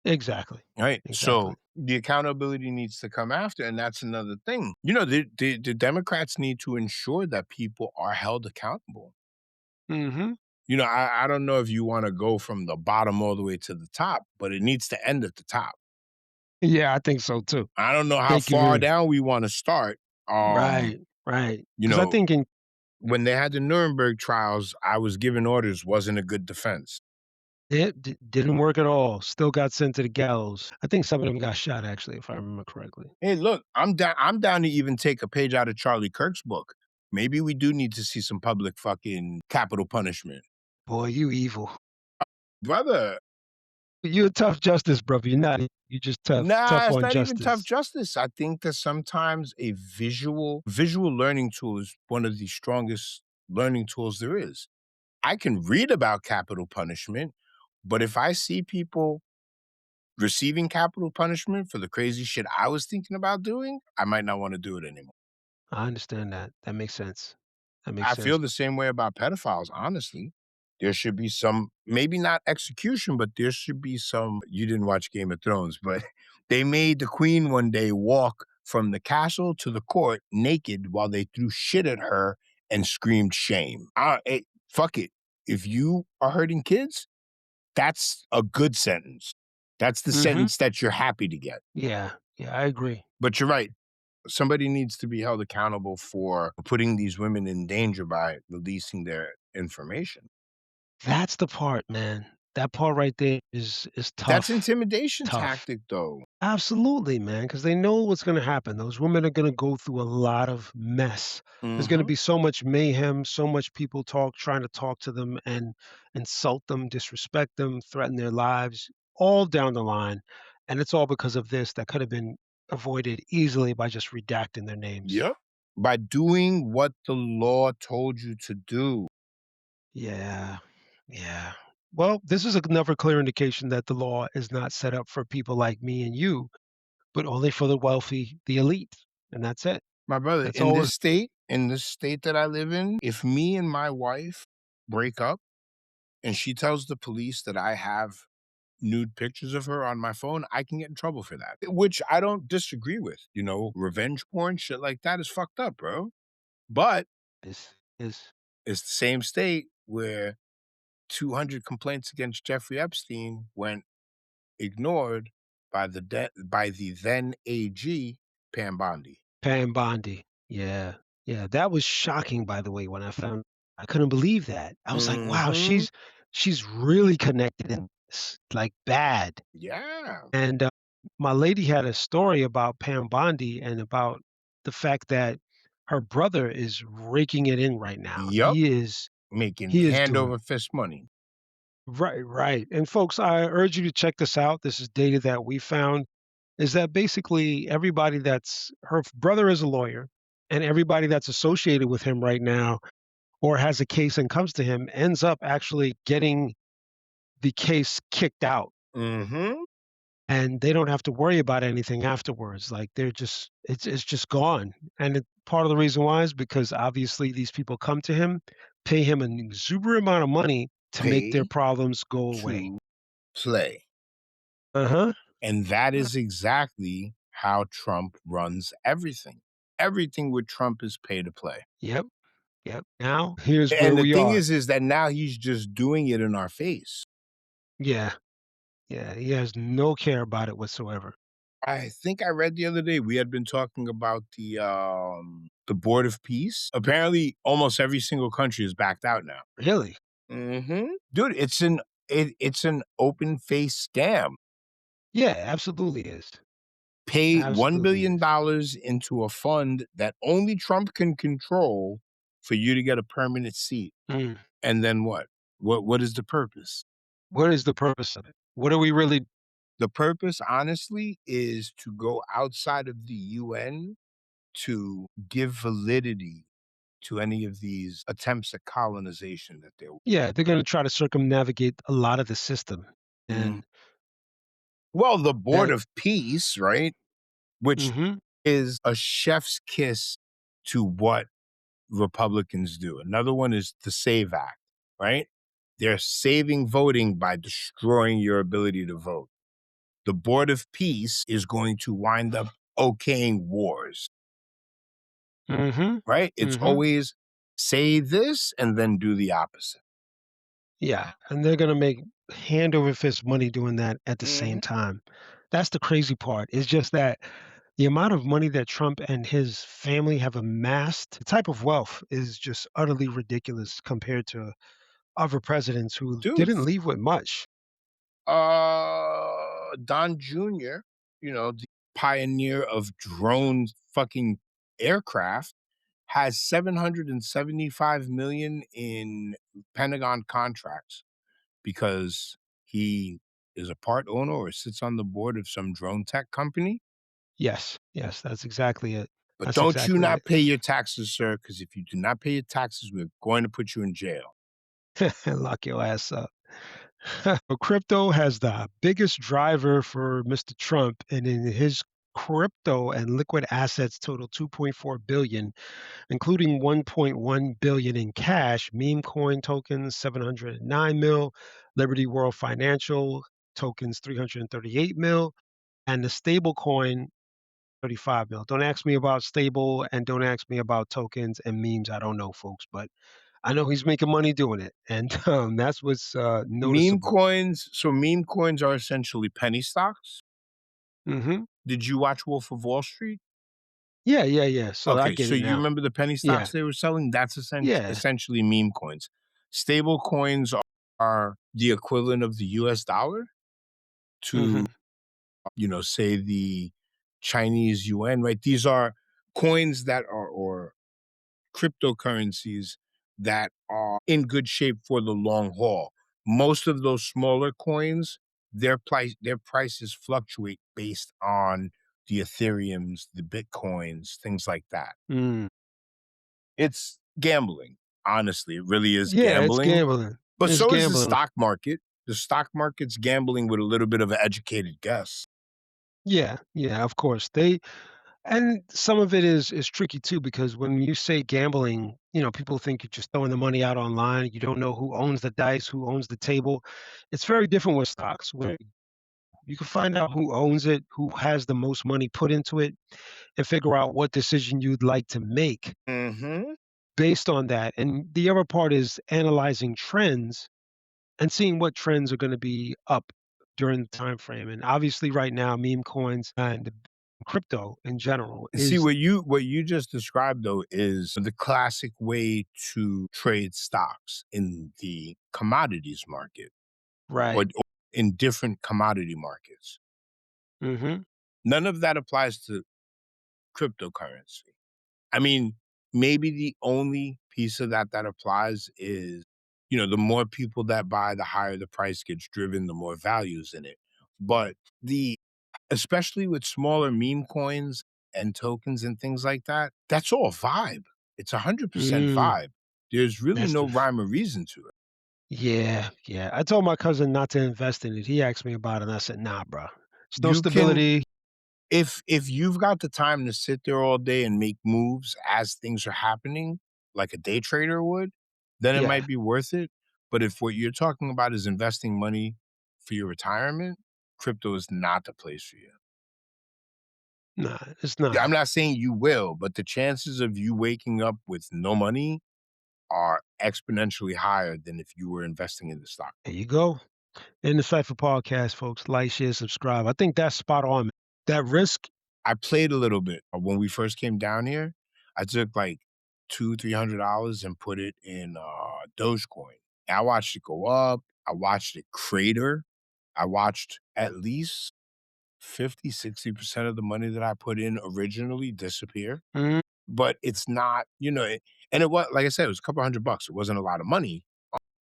A: Exactly.
B: Right.
A: Exactly.
B: So the accountability needs to come after. And that's another thing. The Democrats need to ensure that people are held accountable.
A: Mhm.
B: I don't know if you want to go from the bottom all the way to the top, but it needs to end at the top.
A: Yeah, I think so too.
B: I don't know how
A: Thank you
B: far
A: very
B: down we want to start.
A: Right, right.
B: You
A: Because I
B: know,
A: think in
B: when they had the Nuremberg trials, I was given orders wasn't a good defense.
A: didn't work at all, still got sent to the gallows. I think some of them got shot actually, if I remember correctly.
B: Hey, look, I'm down to even take a page out of Charlie Kirk's book. Maybe we do need to see some public fucking capital punishment.
A: Boy, you evil.
B: Brother,
A: You're a tough justice, brother, you're not you're just tough
B: nah,
A: tough
B: it's
A: on
B: not even tough
A: justice.
B: justice. I think that sometimes a visual learning tool is one of the strongest learning tools there is. I can read about capital punishment, but if I see people receiving capital punishment for the crazy shit I was thinking about doing, I might not want to do it anymore.
A: I understand that. That makes sense. That makes
B: I
A: sense.
B: feel the same way about pedophiles, honestly. There should be some, maybe not execution, but there should be some. You didn't watch Game of Thrones, but they made the queen one day walk from the castle to the court naked while they threw shit at her and screamed shame. Fuck it. If you are hurting kids, that's a good sentence. That's the
A: Mhm.
B: sentence that you're happy to get.
A: Yeah. Yeah, I agree.
B: But you're right. Somebody needs to be held accountable for putting these women in danger by releasing their information.
A: That's the part, man. That part right there is
B: That's
A: tough.
B: intimidation
A: Tough.
B: tactic, though.
A: Absolutely, man, because they know what's gonna happen. Those women are gonna go through a lot of mess. There's gonna
B: Mhm.
A: be so much mayhem, so much people trying to talk to them and insult them, disrespect them, threaten their lives, all down the line, and it's all because of this that could have been avoided easily by just redacting their names.
B: Yep. By doing what the law told you to do.
A: Yeah. Yeah. Well, this is another clear indication that the law is not set up for people like me and you, but only for the wealthy, the elite, and that's it.
B: My brother,
A: That's all.
B: in this state that I live in, if me and my wife break up and she tells the police that I have nude pictures of her on my phone, I can get in trouble for that, which I don't disagree with. Revenge porn, shit like that is fucked up, bro. But
A: This is
B: it's the same state where 200 complaints against Jeffrey Epstein went ignored by the then AG Pam Bondi.
A: Pam Bondi. Yeah. Yeah, that was shocking, by the way, when I couldn't believe that. I was like, "Wow,
B: Mhm.
A: she's really connected in this, like, bad."
B: Yeah.
A: And, my lady had a story about Pam Bondi and about the fact that her brother is raking it in right now.
B: Yep. Making
A: He is
B: hand
A: doing
B: over fist money.
A: right, right. And folks, I urge you to check this out. This is data that we found is that basically everybody that's her brother is a lawyer, and everybody that's associated with him right now or has a case and comes to him ends up actually getting the case kicked out.
B: Mhm.
A: and they don't have to worry about anything afterwards. Like they're just it's just gone. And part of the reason why is because obviously these people come to him, pay him an exuberant amount of money to make their
B: Pay
A: problems go away.
B: to play.
A: Uh-huh.
B: And that is exactly how Trump runs everything. Everything with Trump is pay to play.
A: Yep. Yep. Now, here's where
B: And the
A: we
B: thing
A: are.
B: is that now he's just doing it in our face.
A: Yeah. Yeah. He has no care about it whatsoever.
B: I think I read the other day we had been talking about the Board of Peace. Apparently, almost every single country is backed out now.
A: Really?
B: Dude, it's an open face scam.
A: Yeah, absolutely is.
B: Pay
A: Absolutely
B: $1 billion
A: is.
B: into a fund that only Trump can control for you to get a permanent seat.
A: Mm.
B: And then what? What is the purpose?
A: What is the purpose of it? What are we really
B: The purpose, honestly, is to go outside of the UN to give validity to any of these attempts at colonization that they're.
A: Yeah, they're gonna try to circumnavigate a lot of the system.
B: Mhm.
A: And
B: Well, the Board
A: that
B: of Peace, right? Which
A: mhm.
B: is a chef's kiss to what Republicans do. Another one is the SAVE Act, right? They're saving voting by destroying your ability to vote. The Board of Peace is going to wind up okaying wars,
A: Mhm.
B: right? It's
A: Mhm.
B: always say this and then do the opposite.
A: Yeah, and they're gonna make hand over fist money doing that at the same
B: Mhm.
A: time. That's the crazy part. It's just that the amount of money that Trump and his family have amassed, the type of wealth is just utterly ridiculous compared to other presidents who
B: Dude,
A: didn't leave with much.
B: Don Jr., the pioneer of drone fucking aircraft, has 775 million in Pentagon contracts because he is a part owner or sits on the board of some drone tech company.
A: Yes, yes, that's exactly it.
B: But
A: That's
B: don't you
A: exactly
B: not
A: it.
B: pay your taxes, sir, because if you do not pay your taxes, we're going to put you in jail.
A: Lock your ass up. But crypto has the biggest driver for Mr. Trump, and in his crypto and liquid assets total 2.4 billion, including 1.1 billion in cash, meme coin tokens 709 mil, Liberty World Financial tokens 338 mil, and the stable coin 35 mil. Don't ask me about stable and don't ask me about tokens and memes. I don't know, folks, but I know he's making money doing it, and that's what's noticeable.
B: Meme coins are essentially penny stocks.
A: Hmm.
B: Did you watch Wolf of Wall Street?
A: Yeah, yeah, yeah. So I
B: Okay,
A: get
B: so
A: it
B: you
A: now.
B: remember the penny
A: Yeah,
B: stocks they were selling? That's
A: yeah.
B: essentially meme coins. Stable coins are the equivalent of the US dollar to,
A: Hmm.
B: say the Chinese yuan, right? These are coins that are or cryptocurrencies that are in good shape for the long haul. Most of those smaller coins, their prices fluctuate based on the Ethereums, the Bitcoins, things like that.
A: Mm.
B: It's gambling. Honestly, it really is
A: Yeah, it's
B: gambling.
A: gambling.
B: But
A: It's
B: so is the
A: gambling.
B: stock market. The stock market's gambling with a little bit of an educated guess.
A: Yeah, yeah. Of course, and some of it is tricky too because when you say gambling, people think you're just throwing the money out online. You don't know who owns the dice, who owns the table. It's very different with stocks, where you can find out who owns it, who has the most money put into it, and figure out what decision you'd like to make
B: Mhm.
A: based on that. And the other part is analyzing trends and seeing what trends are going to be up during the time frame. And obviously, right now, meme coins and crypto in general
B: See,
A: is
B: what you just described, though, is the classic way to trade stocks in the commodities market
A: right.
B: or in different commodity markets.
A: Hmm.
B: None of that applies to cryptocurrency. I mean, maybe the only piece of that that applies is, the more people that buy, the higher the price gets driven, the more values in it. But the especially with smaller meme coins and tokens and things like that, that's all vibe. It's 100%
A: Mm,
B: vibe. There's really
A: that's
B: no
A: the
B: rhyme or reason to it.
A: yeah, yeah. I told my cousin not to invest in it. He asked me about it, and I said, "Nah, bro. There's no
B: You can
A: stability.
B: if you've got the time to sit there all day and make moves as things are happening, like a day trader would, then it
A: Yeah.
B: might be worth it. But if what you're talking about is investing money for your retirement, crypto is not the place for you.
A: Nah, it's
B: Yeah, I'm
A: not.
B: not saying you will, but the chances of you waking up with no money are exponentially higher than if you were investing in the stock
A: There
B: market.
A: you go. In the Cypher podcast, folks, like, share, subscribe. I think that's spot on. That risk,
B: I played a little bit when we first came down here. I took like $200-300 and put it in Dogecoin. I watched it go up. I watched it crater. I watched at least 50-60% of the money that I put in originally disappear.
A: mm,
B: But it's not, and it was, like I said, it was a couple $100. It wasn't a lot of money,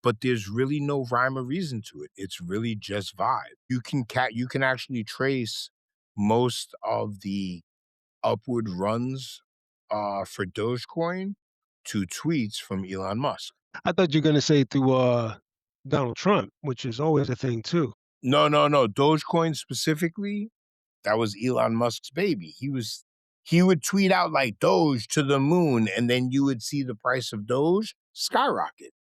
B: but there's really no rhyme or reason to it. It's really just vibe. You can actually trace most of the upward runs for Dogecoin to tweets from Elon Musk.
A: I thought you were gonna say through Donald Trump, which is always a thing too.
B: No, no, no. Dogecoin specifically, that was Elon Musk's baby. He would tweet out like Doge to the moon, and then you would see the price of Doge skyrocket.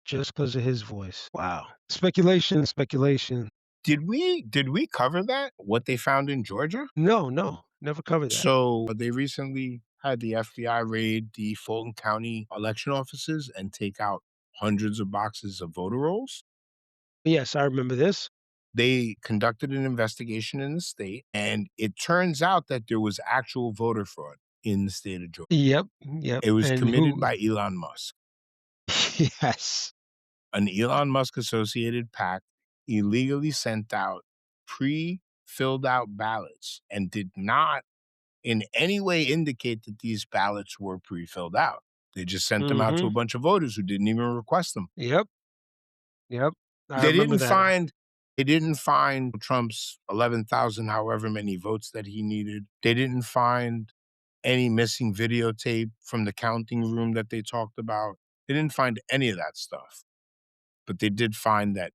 A: Just because of his voice. Wow. Speculation, speculation.
B: Did we cover that? What they found in Georgia?
A: No, no, never covered that.
B: So they recently had the FBI raid the Fulton County election offices and take out hundreds of boxes of voter rolls.
A: Yes, I remember this.
B: They conducted an investigation in the state, and it turns out that there was actual voter fraud in the state of Georgia.
A: Yep, yep.
B: It was
A: And
B: committed
A: who?
B: by Elon Musk.
A: Yes.
B: An Elon Musk associated PAC illegally sent out pre-filled out ballots and did not in any way indicate that these ballots were pre-filled out. They just sent them out to a
A: Mhm.
B: bunch of voters who didn't even request them.
A: Yep, yep. I
B: They
A: remember
B: didn't
A: that.
B: find they didn't find Trump's 11,000 however many votes that he needed. They didn't find any missing videotape from the counting room that they talked about. They didn't find any of that stuff. But they did find that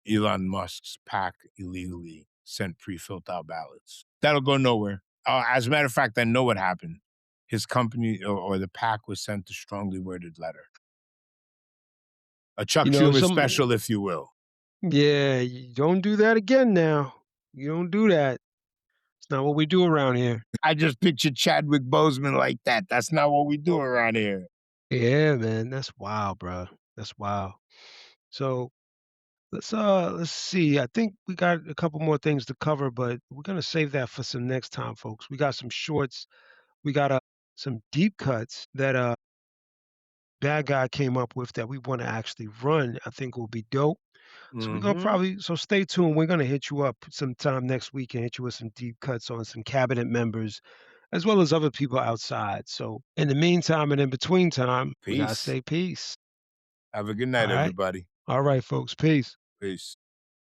B: Elon Musk's PAC illegally sent pre-filled out ballots. That'll go nowhere. As a matter of fact, I know what happened. His company or the PAC was sent a strongly worded letter, a Chuck
A: You know,
B: Schumer
A: some
B: special, if you will.
A: yeah, you don't do that again now. You don't do that. It's not what we do around here.
B: I just pictured Chadwick Boseman like that. That's not what we do around here.
A: Yeah, man, that's wild, bro. That's wild. So let's see. I think we got a couple more things to cover, but we're gonna save that for some next time, folks. We got some shorts. We got some deep cuts that bad guy came up with that we want to actually run. I think will be dope. So we're gonna
B: Mhm.
A: probably so stay tuned. We're gonna hit you up sometime next week and hit you with some deep cuts on some cabinet members as well as other people outside. So in the meantime and in between time, we gotta
B: Peace.
A: say peace.
B: Have a good
A: All
B: night,
A: right.
B: everybody.
A: All right, folks. Peace.
B: Peace.